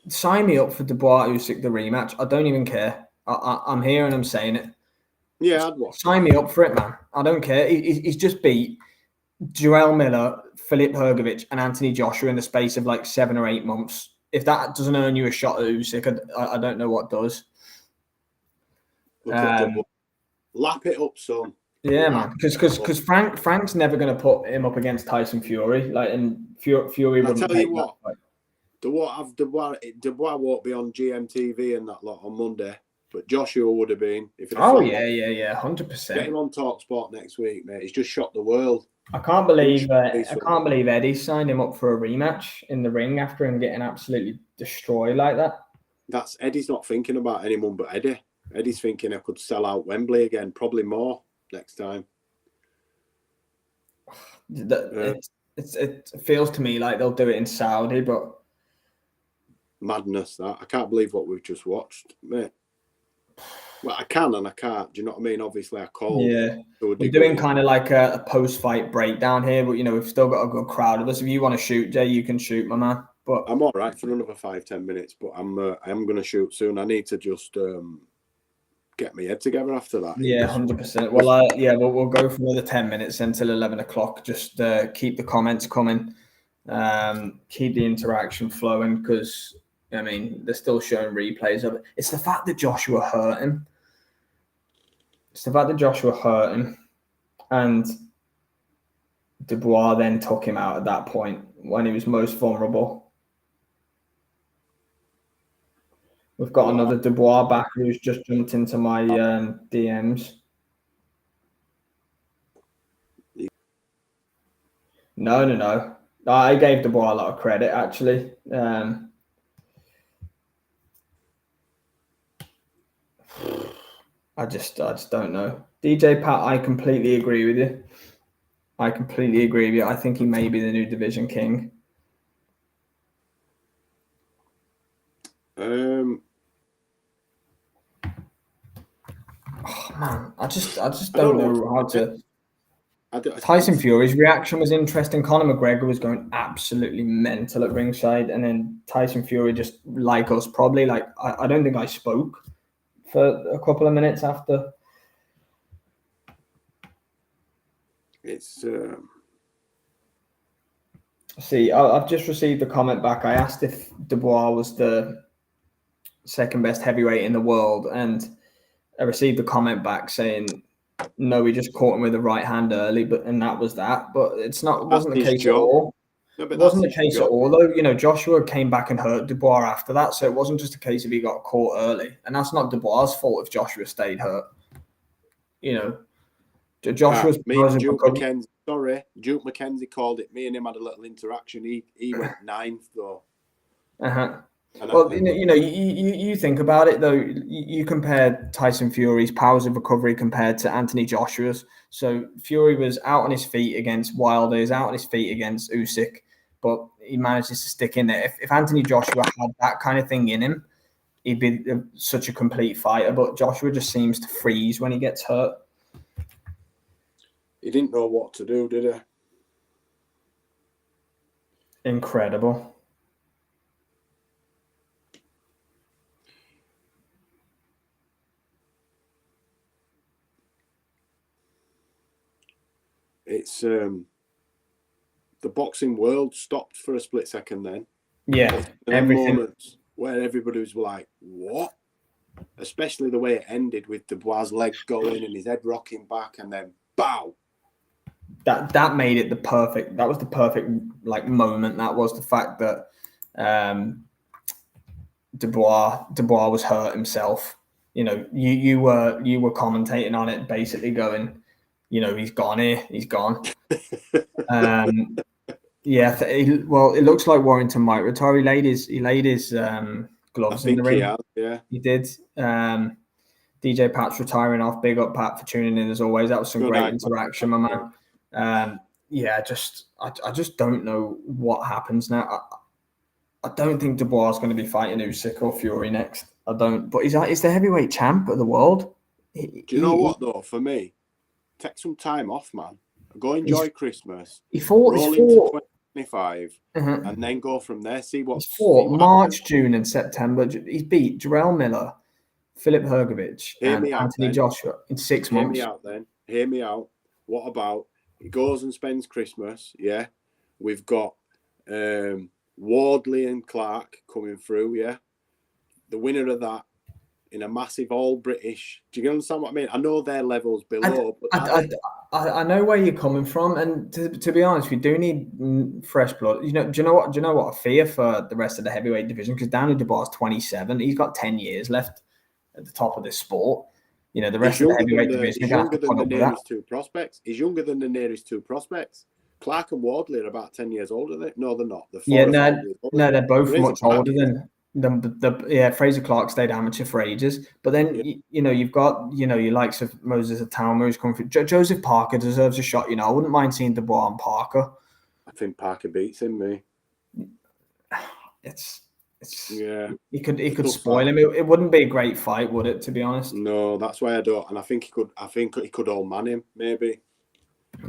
Sign me up for Dubois Usyk the rematch. I don't even care. I'm here and I'm saying it. Yeah, I'd watch. Sign me up for it, man. I don't care. He's just beat Joel Miller, Filip Hrgovic, and Anthony Joshua in the space of like 7 or 8 months. If that doesn't earn you a shot at Usyk, I don't know what does. Lap it up, son. Yeah, man. Because Frank's never going to put him up against Tyson Fury. Fury. I'll tell you what. Dubois won't be on GMTV and that lot on Monday, but Joshua would have been. 100%. Get him on TalkSport next week, mate. He's just shocked the world. I can't believe Eddie signed him up for a rematch in the ring after him getting absolutely destroyed like that. Eddie's not thinking about anyone but Eddie. Eddie's thinking I could sell out Wembley again, probably more next time. It feels to me like they'll do it in Saudi, but madness that. I can't believe what we've just watched, mate. Well, I can and I can't. Do you know what I mean? Obviously, I called. Yeah, we're doing kind of like a post-fight breakdown here, but we've still got a good crowd of us. If you want to shoot, Jay, you can shoot, my man. But I'm all right for another 5-10 minutes, but I am going to shoot soon. I need to just get my head together after that. Yeah, 100%. Well, we'll go for another 10 minutes until 11 o'clock. Just keep the comments coming, keep the interaction flowing because. I mean, they're still showing replays of it. It's the fact that Joshua hurt him. And Dubois then took him out at that point when he was most vulnerable. We've got another Dubois back who's just jumped into my DMs. No. I gave Dubois a lot of credit, actually. I just don't know. DJ Pat, I completely agree with you. I think he may be the new division king. Oh man, I just don't know how to. Tyson Fury's reaction was interesting. Conor McGregor was going absolutely mental at ringside, and then Tyson Fury just like us, probably like I don't think I spoke for a couple of minutes after. It's see, I've just received a comment back. I asked if Dubois was the second best heavyweight in the world, and I received a comment back saying no, he just caught him with the right hand early, and that was that. But it wasn't the case at all. No, it wasn't the case at all, though. You know, Joshua came back and hurt Dubois after that, so it wasn't just a case of he got caught early, and that's not Dubois' fault if Joshua stayed hurt. You know, Joshua's Duke McKenzie called it. Me and him had a little interaction. He went 9th though. Well, you think about it though. You compare Tyson Fury's powers of recovery compared to Anthony Joshua's. So Fury was out on his feet against Wilder, he's out on his feet against Usyk, but he manages to stick in there. If Anthony Joshua had that kind of thing in him, he'd be such a complete fighter. But Joshua just seems to freeze when he gets hurt. He didn't know what to do, did he? Incredible. It's the boxing world stopped for a split second then. Yeah, everything. Moments where everybody was like, what? Especially the way it ended with Dubois' leg going and his head rocking back and then bow. That made it that was the perfect like moment. That was the fact that Dubois was hurt himself. You know, you were commentating on it, basically going, you know, he's gone here, he's gone. Yeah, well, it looks like Warrington might retire. He laid his gloves in the ring. He did. DJ Pat's retiring off. Big up, Pat, for tuning in as always. That was some great interaction, my man. I just don't know what happens now. I don't think Dubois is going to be fighting Usyk or Fury next. I don't. But he's the heavyweight champ of the world. Do you know what though? For me, take some time off, man. Go enjoy Christmas. He fought into 2025, and then go from there. See what March, June, and September. He's beat Jarrell Miller, Philip Hrgovic, and Anthony Joshua in 6 months. Hear me out. What about he goes and spends Christmas? Yeah, we've got Wardley and Clark coming through. Yeah, the winner of that in a massive all-British. Do you understand what I mean? I know their levels below. I know where you're coming from, and to be honest, we do need fresh blood. Do you know what I fear for the rest of the heavyweight division? Because Danny Dubois is 27, he's got 10 years left at the top of this sport. You know, the rest of the heavyweight division. He's younger than the nearest two prospects. He's younger than the nearest two prospects. Clark and Wardley are about 10 years older than. No, they're not. They're both much older than. Fraser Clark stayed amateur for ages, but then you've got your likes of Moses Atama who's coming through. Joseph Parker deserves a shot. I wouldn't mind seeing Dubois and Parker. I think Parker beats him. Me, he could spoil him. It wouldn't be a great fight, would it? To be honest, no. That's why I don't. And I think he could all man him. Maybe.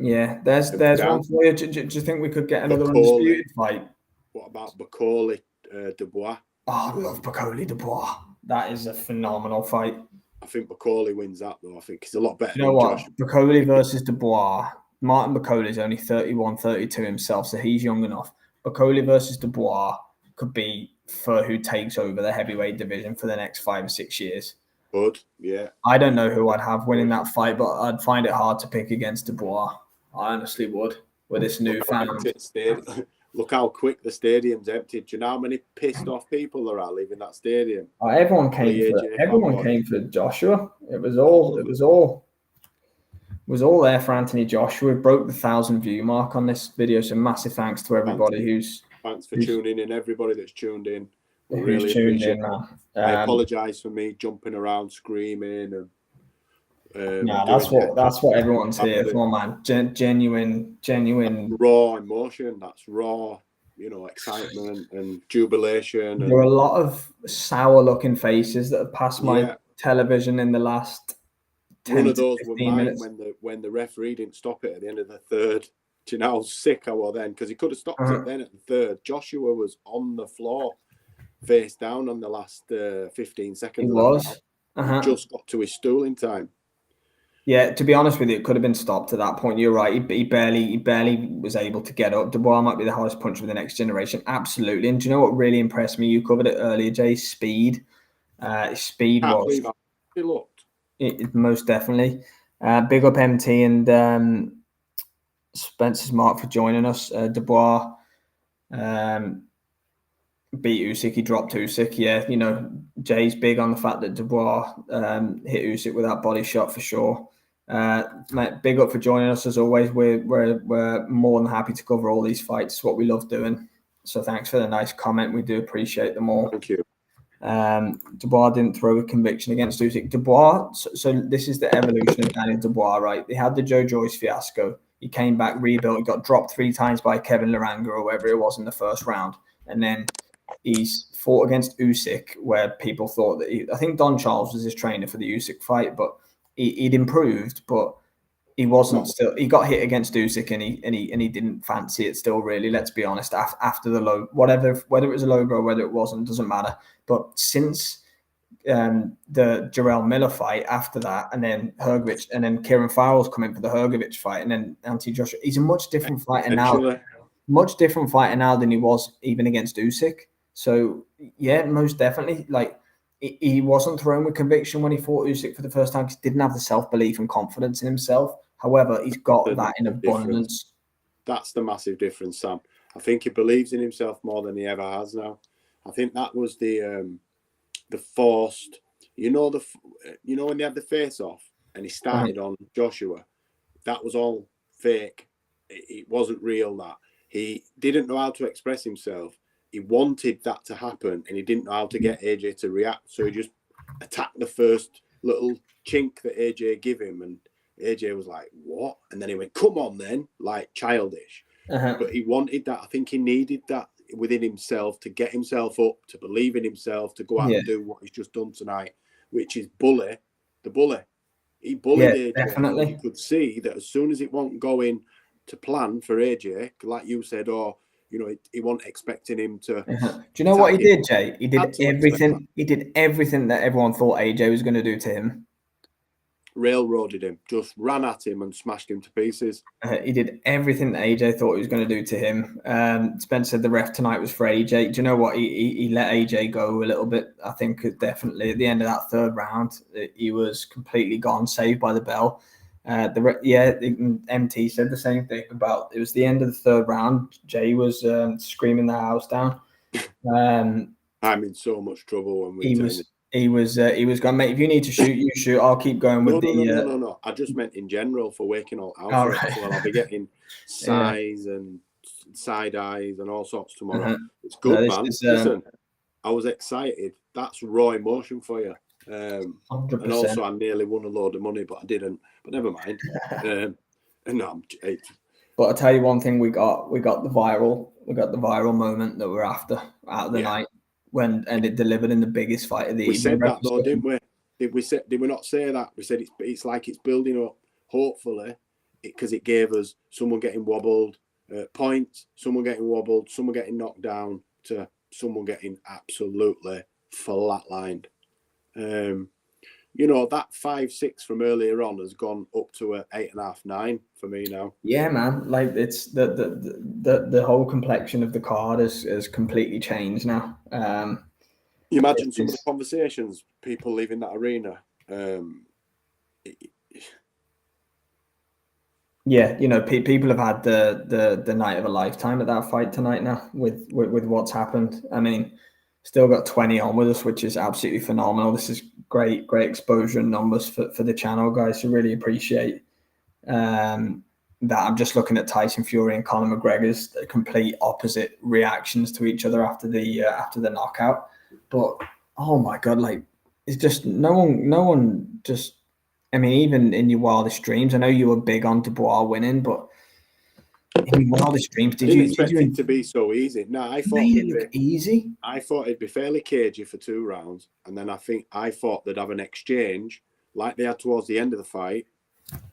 Yeah, there's one for you. Do you think we could get another undisputed fight? What about Bakoli Dubois? Oh, I love Bakoli Dubois. That is a phenomenal fight. I think Bakoli wins that, though. I think he's a lot better. You know what? Bakoli versus Dubois. Martin Bakoli is only 31, 32 himself, so he's young enough. Bakoli versus Dubois could be for who takes over the heavyweight division for the next 5 or 6 years. Good, yeah. I don't know who I'd have winning that fight, but I'd find it hard to pick against Dubois. I honestly would, with this new fan. Look how quick the stadium's emptied. Do you know how many pissed off people there are leaving that stadium? Everyone came for Joshua. It was all there for Anthony Joshua. We broke the 1,000 view mark on this video. So massive thanks to everybody thanks for tuning in. Everybody that's tuned in. Really tuned in, man. I apologise for me jumping around, screaming and. That's what everyone's here for, man. Genuine raw emotion. That's raw, excitement and jubilation. There are a lot of sour-looking faces that have passed my television in the last 10 One of those were mine minutes. when the referee didn't stop it at the end of the third. Do you know how sick I was then? Because he could have stopped it then at the third. Joshua was on the floor, face down on the last 15 seconds. He was. He just got to his stool in time. Yeah, to be honest with you, it could have been stopped at that point. You're right. He barely was able to get up. Dubois might be the hardest puncher of the next generation. Absolutely. And do you know what really impressed me? You covered it earlier, Jay. Speed. Speed was. He looked. It most definitely. Big up MT and Spencer's Mark for joining us. Dubois beat Usyk. He dropped Usyk. Yeah, you know, Jay's big on the fact that Dubois hit Usyk with that body shot for sure. Mate, big up for joining us as always. We're more than happy to cover all these fights. It's what we love doing. So thanks for the nice comment. We do appreciate them all. Thank you. Dubois didn't throw with conviction against Usyk. Dubois. So this is the evolution of Daniel Dubois, right? They had the Joe Joyce fiasco. He came back, rebuilt, got dropped 3 times by Kevin Laranga or whoever it was in the first round, and then he's fought against Usyk, where people thought that I think Don Charles was his trainer for the Usyk fight, but he'd improved, but he wasn't still. He got hit against Usyk, and he didn't fancy it. Still, really, let's be honest. After the low, whether it was a low blow, whether it wasn't, doesn't matter. But since the Jarrell Miller fight, after that, and then Hrgovic, and then Kieran Farrell's come in for the Hrgovic fight, and then Joshua. He's a much different fighter now. Much different fighter now than he was even against Usyk. So yeah, most definitely. Like he wasn't thrown with conviction when he fought Usyk for the first time because he didn't have the self-belief and confidence in himself. However, he's got that in abundance. That's the massive difference, Sam. I think he believes in himself more than he ever has now. I think that was the forced, when they had the face-off and he started on Joshua, that was all fake. It wasn't real. That he didn't know how to express himself. He wanted that to happen, and he didn't know how to get AJ to react. So he just attacked the first little chink that AJ gave him, and AJ was like, what? And then he went, come on then, like childish. But he wanted that. I think he needed that within himself to get himself up, to believe in himself, to go out and do what he's just done tonight, which is bully. The bully. He bullied AJ. Definitely. You could see that as soon as it wasn't going to plan for AJ, like you said, or he wasn't expecting him to. Do you know what he did, Jay? He did everything. He did everything that everyone thought AJ was going to do to him. Railroaded him, just ran at him and smashed him to pieces. He did everything that AJ thought he was going to do to him. Spence said the ref tonight was for AJ. Do you know what? He let AJ go a little bit. I think definitely at the end of that third round, he was completely gone, saved by the bell. MT said the same thing about it was the end of the third round. Jay was screaming the house down. I'm in so much trouble when he was going, mate, if you need to shoot, you shoot. I'll keep going with No. I just meant in general for waking all out. All right. Well, I'll be getting sighs and side eyes and all sorts tomorrow. It's good, man. Listen, I was excited. That's raw emotion for you. 100%. And also, I nearly won a load of money, but I didn't. But never mind. But I'll tell you one thing: we got the viral moment that we're after out of the night and it delivered in the biggest fight of the evening. We said that though, didn't we? Did we not say that? We said it's like it's building up. Hopefully, because it gave us someone getting wobbled, points, someone getting wobbled, someone getting knocked down, to someone getting absolutely flatlined. That 5-6 from earlier on has gone up to a 8.5, 9 for me now. Yeah, man. Like it's the whole complexion of the card has completely changed now. You imagine some of the conversations, people leaving that arena. People have had the night of a lifetime at that fight tonight now with what's happened. I mean, still got 20 on with us, which is absolutely phenomenal. This is great exposure and numbers for the channel, guys. So really appreciate that. I'm just looking at Tyson Fury and Conor McGregor's complete opposite reactions to each other after the knockout. But oh my god, like it's just no one just. I mean, even in your wildest dreams, I know you were big on Dubois winning, but in your wildest dreams, did you expect it to be so easy? No, I thought it look easy. I thought it'd be fairly cagey for 2 rounds, and then I thought they'd have an exchange like they had towards the end of the fight,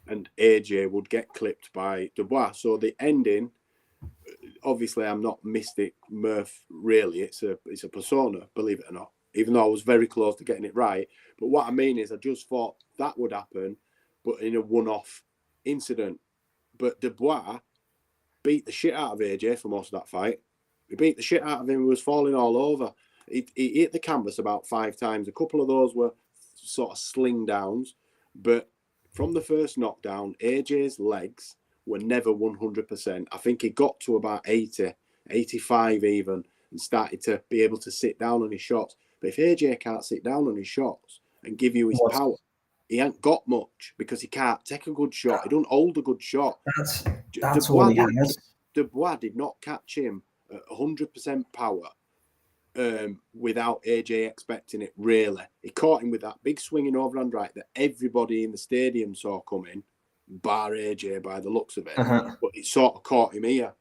and AJ would get clipped by Dubois. So the ending, obviously, I'm not Mystic Murph. Really, it's a persona. Believe it or not, even though I was very close to getting it right. But what I mean is I just thought that would happen, but in a one-off incident. But Dubois beat the shit out of AJ for most of that fight. He beat the shit out of him. He was falling all over. He hit the canvas about 5 times. A couple of those were sort of sling downs. But from the first knockdown, AJ's legs were never 100%. I think he got to about 80, 85 even, and started to be able to sit down on his shots. But if AJ can't sit down on his shots and give you his power, he ain't got much because he can't take a good shot. He don't hold a good shot. That's all he has. Dubois did not catch him at 100% power without AJ expecting it, really. He caught him with that big swinging overhand right that everybody in the stadium saw coming, bar AJ by the looks of it. But it sort of caught him here.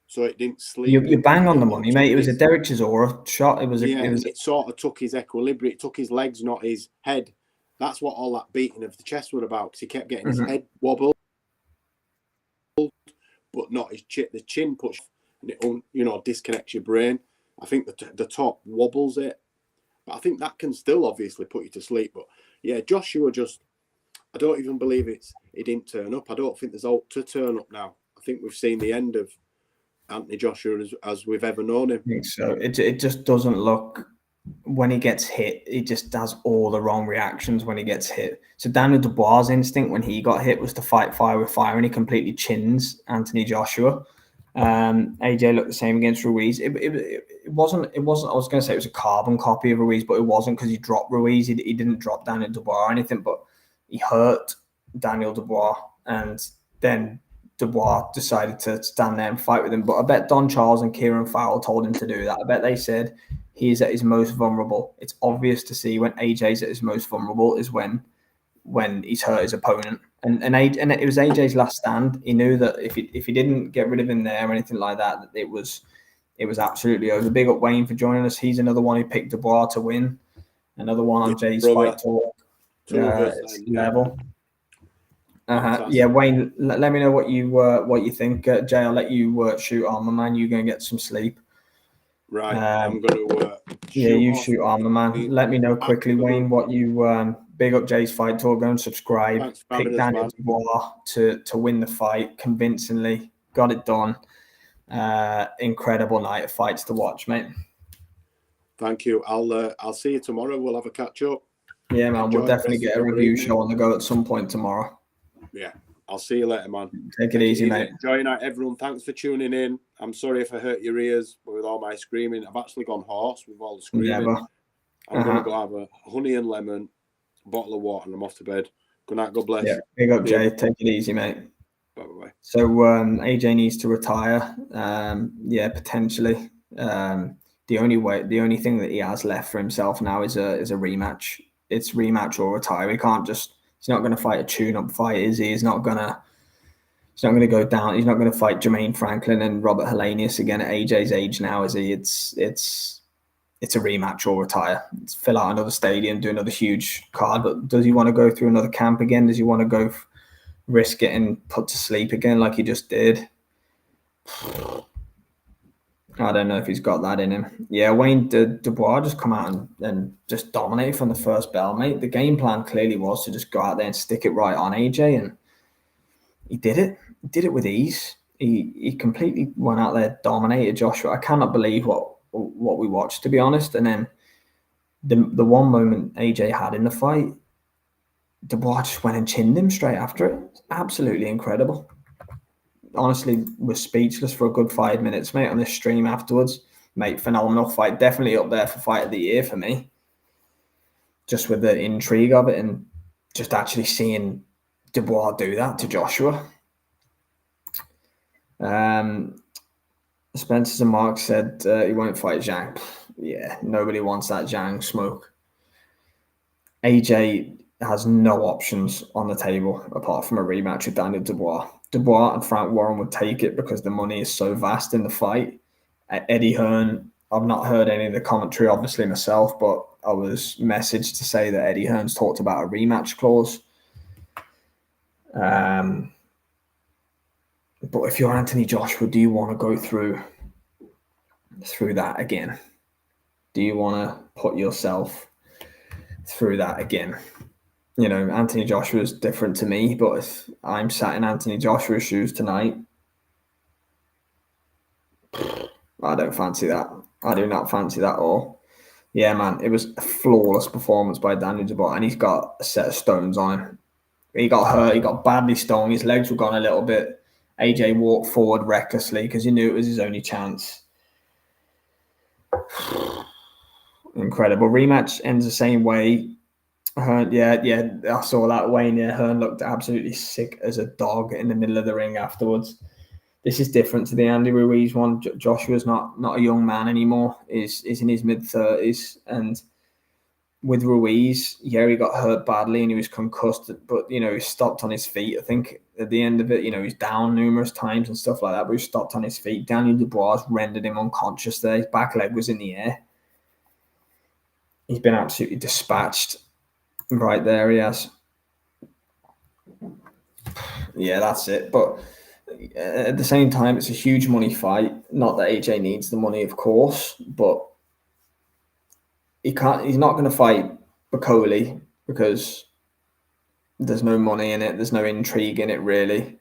So it didn't sleep. You bang on the money, mate. It was a Derek Chisora shot. It sort of took his equilibrium. It took his legs, not his head. That's what all that beating of the chest was about, because he kept getting his head wobbled, but not his chin. The chin push, and it disconnects your brain. I think the top wobbles it, but I think that can still obviously put you to sleep. But yeah, Joshua I don't even believe he didn't turn up. I don't think there's hope to turn up now. I think we've seen the end of Anthony Joshua as we've ever known him. I think so. It just doesn't look. When he gets hit, he just does all the wrong reactions when he gets hit. So Daniel Dubois' instinct when he got hit was to fight fire with fire, and he completely chins Anthony Joshua. AJ looked the same against Ruiz. It wasn't. I was going to say it was a carbon copy of Ruiz, but it wasn't, because he dropped Ruiz. He didn't drop Daniel Dubois or anything, but he hurt Daniel Dubois, and then Dubois decided to stand there and fight with him. But I bet Don Charles and Kieran Fowler told him to do that. I bet they said he's at his most vulnerable. It's obvious to see when AJ's at his most vulnerable is when he's hurt his opponent. And it was AJ's last stand. He knew that if he didn't get rid of him there or anything like that, it was absolutely over. Big up Wayne for joining us. He's another one who picked Dubois to win. Another one on Jay's Fight Talk level. Yeah, Wayne, let me know what you think. Jay, I'll let you shoot Armor Man. You're going to get some sleep. Right, I'm going to shoot Armor Man. Let me know quickly, Wayne, what you big up Jay's Fight Talk. Go and subscribe. Pick Daniel Dubois to win the fight convincingly. Got it done. Incredible night of fights to watch, mate. Thank you. I'll see you tomorrow. We'll have a catch up. Yeah, man. We'll definitely get a review show on the go at some point tomorrow. Yeah, I'll see you later, man. Take it easy, mate. Enjoy your night, everyone. Thanks for tuning in. I'm sorry if I hurt your ears with all my screaming. I've actually gone hoarse with all the screaming. Never. I'm going to go have a honey and lemon, bottle of water, and I'm off to bed. Good night. God bless. Yeah, big up, Jay. Take it easy, mate. Bye-bye. So AJ needs to retire. Yeah, potentially. The only thing that he has left for himself now is a rematch. It's rematch or retire. He can't just. He's not going to fight a tune-up fight, is he? He's not going to go down. He's not going to fight Jermaine Franklin and Robert Helenius again at AJ's age now, is he? It's a rematch or retire. It's fill out another stadium, do another huge card. But does he want to go through another camp again? Does he want to go risk getting put to sleep again like he just did? I don't know if he's got that in him. Yeah, Wayne Dubois just come out and just dominate from the first bell, mate. The game plan clearly was to just go out there and stick it right on AJ, and he did it. He did it with ease. He completely went out there, dominated Joshua. I cannot believe what we watched, to be honest. And then the one moment AJ had in the fight, Dubois just went and chinned him straight after it. Absolutely incredible. Honestly, was speechless for a good 5 minutes, mate, on this stream afterwards. Mate, phenomenal fight. Definitely up there for fight of the year for me. Just with the intrigue of it and just actually seeing Dubois do that to Joshua. Spencer and Mark said he won't fight Zhang. Yeah, nobody wants that Zhang smoke. AJ has no options on the table apart from a rematch with Daniel Dubois. Dubois and Frank Warren would take it because the money is so vast in the fight. Eddie Hearn, I've not heard any of the commentary, obviously, myself, but I was messaged to say that Eddie Hearn's talked about a rematch clause. But if you're Anthony Joshua, do you want to go through that again? Do you want to put yourself through that again. You know, Anthony Joshua's different to me, but if I'm sat in Anthony Joshua's shoes tonight, I don't fancy that. I do not fancy that at all. Yeah, man, it was a flawless performance by Daniel Dubois, and he's got a set of stones on him. He got hurt. He got badly stung. His legs were gone a little bit. AJ walked forward recklessly because he knew it was his only chance. Incredible. Rematch ends the same way. Hearn, yeah, I saw that, Wayne. Yeah, Hearn looked absolutely sick as a dog in the middle of the ring afterwards. This is different to the Andy Ruiz one. Joshua's not a young man anymore. Is in his mid-30s, and with Ruiz, yeah, he got hurt badly and he was concussed, but you know, he stopped on his feet. I think at the end of it, you know, he's down numerous times and stuff like that, but he stopped on his feet. Daniel Dubois rendered him unconscious there. His back leg was in the air. He's been absolutely dispatched. Right there, he has. Yeah, that's it. But at the same time, it's a huge money fight. Not that AJ needs the money, of course, but he's not going to fight Bacoli because there's no money in it. There's no intrigue in it, really.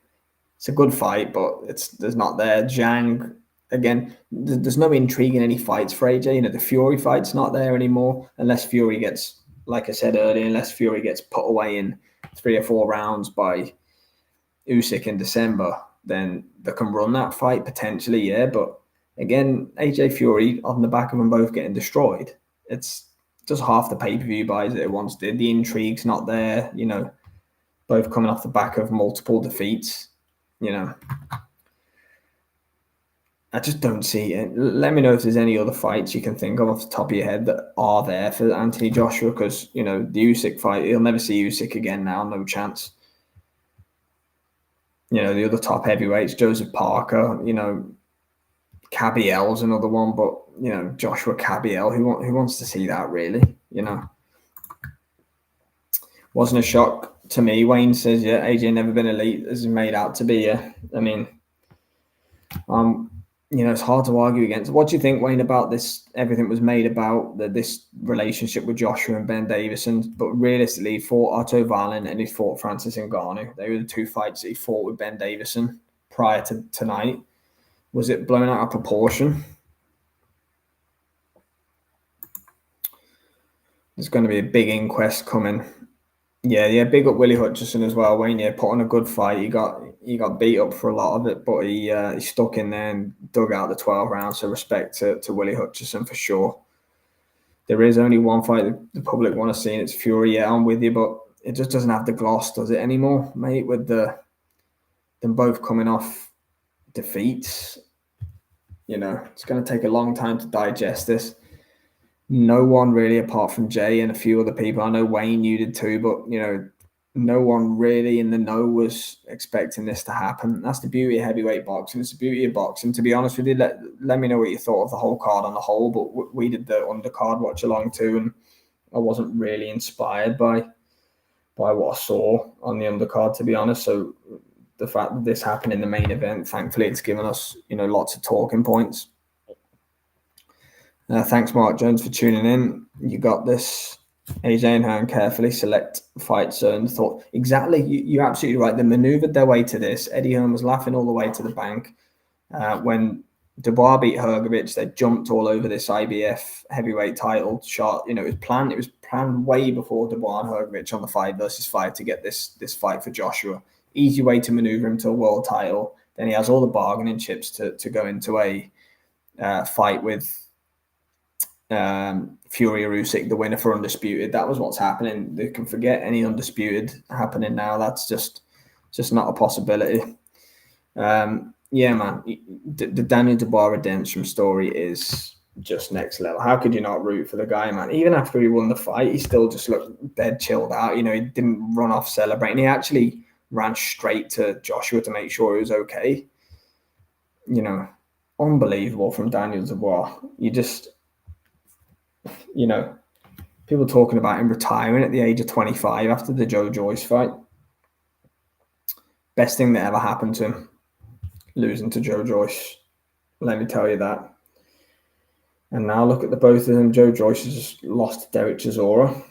It's a good fight, but there's not there. Zhang, again, there's no intrigue in any fights for AJ. You know, the Fury fight's not there anymore unless Fury gets, like I said earlier, unless Fury gets put away in 3 or 4 rounds by Usyk in December, then they can run that fight potentially, yeah. But again, AJ Fury on the back of them both getting destroyed. It's just half the pay-per-view buys that it once did. The intrigue's not there, you know, both coming off the back of multiple defeats, you know. I just don't see it. Let me know if there's any other fights you can think of off the top of your head that are there for Anthony Joshua, because, you know, the Usyk fight, he'll never see Usyk again now, no chance. You know, the other top heavyweights, Joseph Parker, you know, Cabiel's another one, but, you know, Joshua Cabiel, who wants to see that, really, you know? Wasn't a shock to me. Wayne says, yeah, AJ never been elite as he made out to be, yeah. I mean, you know, it's hard to argue against. What do you think, Wayne, about this? Everything was made about this relationship with Joshua and Ben Davison, but realistically, he fought Otto Wallin and he fought Francis Ngannou. They were the 2 fights that he fought with Ben Davison prior to tonight. Was it blown out of proportion? There's going to be a big inquest coming. Yeah, big up Willie Hutchison as well, Wayne. Yeah, put on a good fight. He got beat up for a lot of it, but he stuck in there and dug out the 12 rounds. So respect to Willie Hutchison for sure. There is only one fight that the public want to see, and it's Fury. Yeah, I'm with you, but it just doesn't have the gloss, does it, anymore, mate? With them both coming off defeats, you know, it's going to take a long time to digest this. No one really, apart from Jay and a few other people. I know Wayne, you did too, but, you know, no one really in the know was expecting this to happen. That's the beauty of heavyweight boxing. It's the beauty of boxing. To be honest with you, let me know what you thought of the whole card on the whole, but we did the undercard watch along too, and I wasn't really inspired by what I saw on the undercard, to be honest. So the fact that this happened in the main event, thankfully it's given us, you know, lots of talking points. Thanks, Mark Jones, for tuning in. You got this. AJ and Hearn carefully select fight zone. Thought exactly. You're absolutely right. They maneuvered their way to this. Eddie Hearn was laughing all the way to the bank when Dubois beat Hrgovic. They jumped all over this IBF heavyweight title shot. You know, it was planned way before Dubois and Hrgovic on the 5 versus 5 to get this fight for Joshua. Easy way to maneuver him to a world title. Then he has all the bargaining chips to go into a fight with Fury or Usyk, the winner for undisputed. That was what's happening. They can forget any undisputed happening now. That's just not a possibility. Yeah, man. The Daniel Dubois redemption story is just next level. How could you not root for the guy, man? Even after he won the fight, he still just looked dead chilled out. You know, he didn't run off celebrating. He actually ran straight to Joshua to make sure he was okay. You know, unbelievable from Daniel Dubois. You know, people talking about him retiring at the age of 25 after the Joe Joyce fight. Best thing that ever happened to him, losing to Joe Joyce. Let me tell you that. And now look at the both of them. Joe Joyce has just lost to Derek Chisora.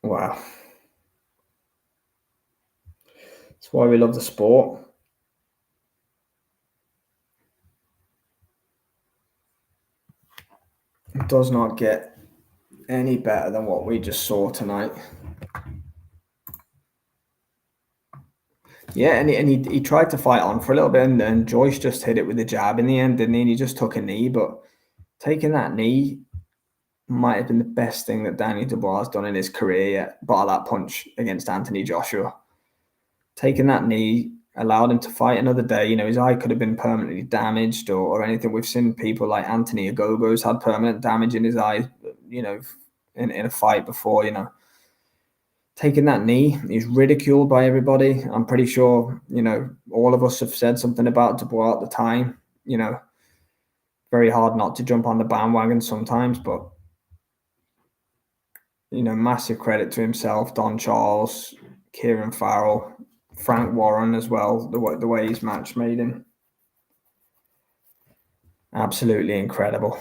Wow. That's why we love the sport. It does not get any better than what we just saw tonight. Yeah, and he tried to fight on for a little bit, and Joyce just hit it with a jab in the end, didn't he? And he just took a knee, but taking that knee might have been the best thing that Daniel Dubois has done in his career yet, bar that punch against Anthony Joshua. Taking that knee allowed him to fight another day. You know, his eye could have been permanently damaged or anything. We've seen people like Anthony Ogogo's had permanent damage in his eye, you know, in a fight before, you know. Taking that knee, he's ridiculed by everybody. I'm pretty sure, you know, all of us have said something about Dubois at the time. You know, very hard not to jump on the bandwagon sometimes, but you know, massive credit to himself, Don Charles, Kieran Farrell, Frank Warren as well, the way his match made him. Absolutely incredible.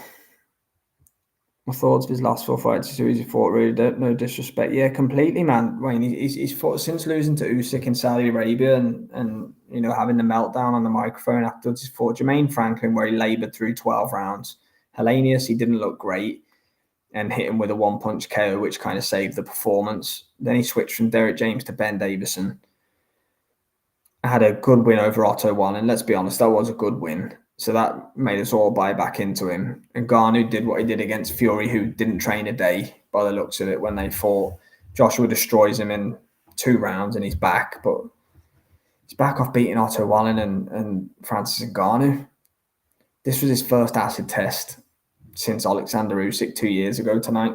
My thoughts of his last 4 fights series he fought, really, no disrespect. Yeah, completely, man. Wayne, he's fought since losing to Usyk in Saudi Arabia and you know, having the meltdown on the microphone afterwards. He fought Jermaine Franklin, where he laboured through 12 rounds. Hellenius, he didn't look great and hit him with a one-punch KO, which kind of saved the performance. Then he switched from Derek James to Ben Davison. Had a good win over Otto One, and let's be honest, that was a good win. So that made us all buy back into him. And Ngannou did what he did against Fury, who didn't train a day by the looks of it when they fought. Joshua destroys him in 2 rounds and he's back, but he's back off beating Otto Wallin and Francis Ngannou. This was his first acid test since Alexander Usyk 2 years ago tonight.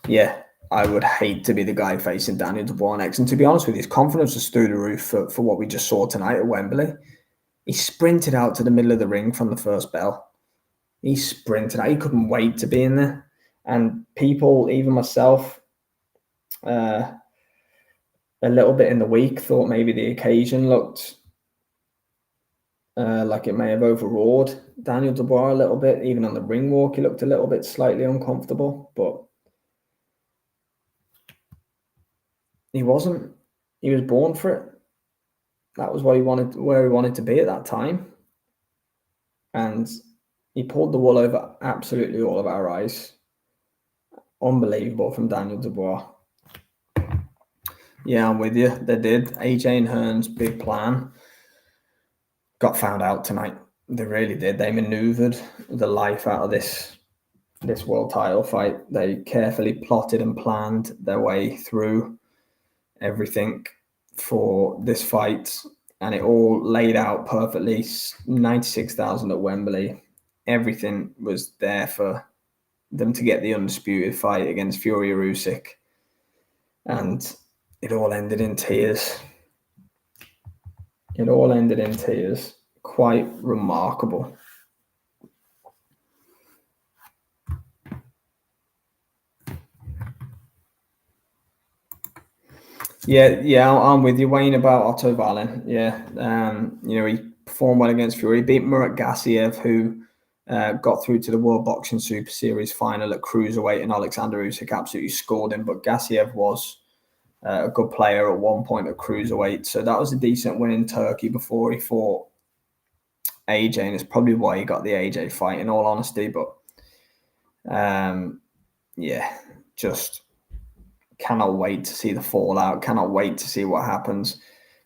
Yeah, I would hate to be the guy facing Daniel Dubois next. And to be honest with you, his confidence was through the roof for what we just saw tonight at Wembley. He sprinted out to the middle of the ring from the first bell. He sprinted out. He couldn't wait to be in there. And people, even myself, a little bit in the week, thought maybe the occasion looked like it may have overawed Daniel Dubois a little bit. Even on the ring walk, he looked a little bit slightly uncomfortable. But he wasn't. He was born for it. That was what he wanted, where he wanted to be at that time. And he pulled the wool over absolutely all of our eyes. Unbelievable from Daniel Dubois. Yeah, I'm with you. They did. AJ and Hearn's big plan got found out tonight. They really did. They maneuvered the life out of this world title fight. They carefully plotted and planned their way through everything for this fight, and it all laid out perfectly. 96,000 at Wembley. Everything was there for them to get the undisputed fight against Fury or Usyk, and it all ended in tears. It all ended in tears. Quite remarkable. Yeah, I'm with you, Wayne, about Otto Wallin. Yeah, you know, he performed well against Fury. He beat Murat Gassiev, who got through to the World Boxing Super Series final at cruiserweight, and Alexander Usyk absolutely scored him. But Gassiev was a good player at one point at cruiserweight, so that was a decent win in Turkey before he fought AJ, and it's probably why he got the AJ fight, in all honesty. But yeah, just cannot wait to see the fallout. Cannot wait to see what happens.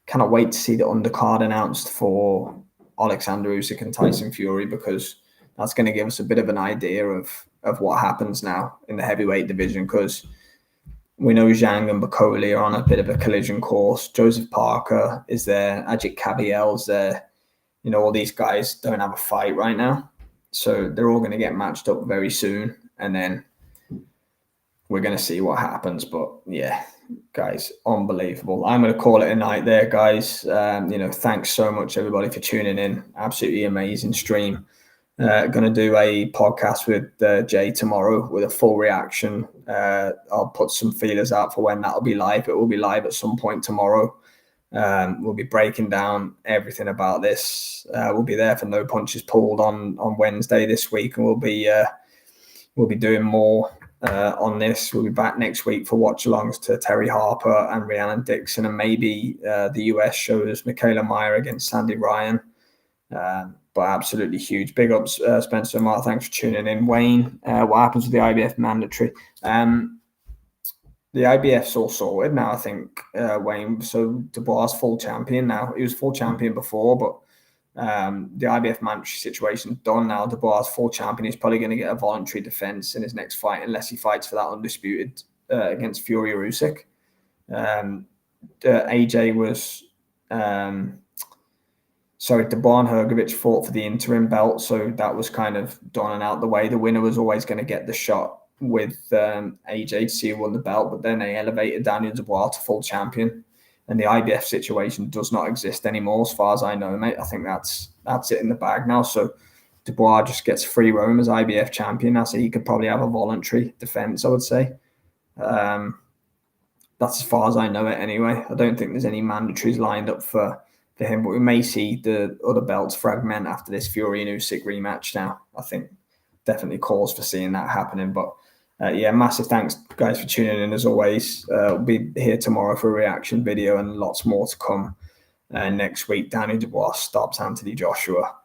Cannot wait to see the undercard announced for Alexander Usyk and Tyson Fury, because that's going to give us a bit of an idea of what happens now in the heavyweight division, because we know Zhang and Bakoli are on a bit of a collision course. Joseph Parker is there. Ajit Kabiel's there. You know, all these guys don't have a fight right now. So they're all going to get matched up very soon. And then we're going to see what happens. But yeah, guys, unbelievable. I'm going to call it a night there, guys. You know, thanks so much, everybody, for tuning in. Absolutely amazing stream. Going to do a podcast with Jay tomorrow with a full reaction. I'll put some feelers out for when that'll be live. It will be live at some point tomorrow. We'll be breaking down everything about this. We'll be there for No Punches Pulled on Wednesday this week, and we'll be doing more on this. We'll be back next week for watch-alongs to Terry Harper and Rhiannon Dixon, and maybe the US shows Michaela Meyer against Sandy Ryan. But absolutely huge. Big ups, Spencer and Mark. Thanks for tuning in. Wayne, what happens with the IBF mandatory? The IBF's all sorted now, I think, Wayne. So Dubois is full champion now. He was full champion before, but the IBF mandatory situation's done now. Dubois is full champion. He's probably going to get a voluntary defense in his next fight, unless he fights for that undisputed against Fury Usyk. AJ was... Dubois and Hrgovic fought for the interim belt, so that was kind of done and out the way. The winner was always going to get the shot with AJ to see who won the belt, but then they elevated Daniel Dubois to full champion, and the IBF situation does not exist anymore, as far as I know, mate. I think that's it in the bag now. So Dubois just gets free roam as IBF champion. I say he could probably have a voluntary defense, I would say. That's as far as I know it anyway. I don't think there's any mandatories lined up for him, but we may see the other belts fragment after this Fury and Usyk rematch now. I think definitely cause for seeing that happening. But massive thanks, guys, for tuning in as always. We'll be here tomorrow for a reaction video and lots more to come next week. Danny Dubois stops Anthony Joshua.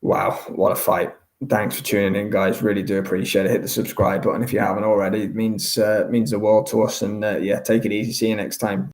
Wow, what a fight. Thanks for tuning in, guys. Really do appreciate it. Hit the subscribe button if you haven't already. It means the world to us. And take it easy. See you next time.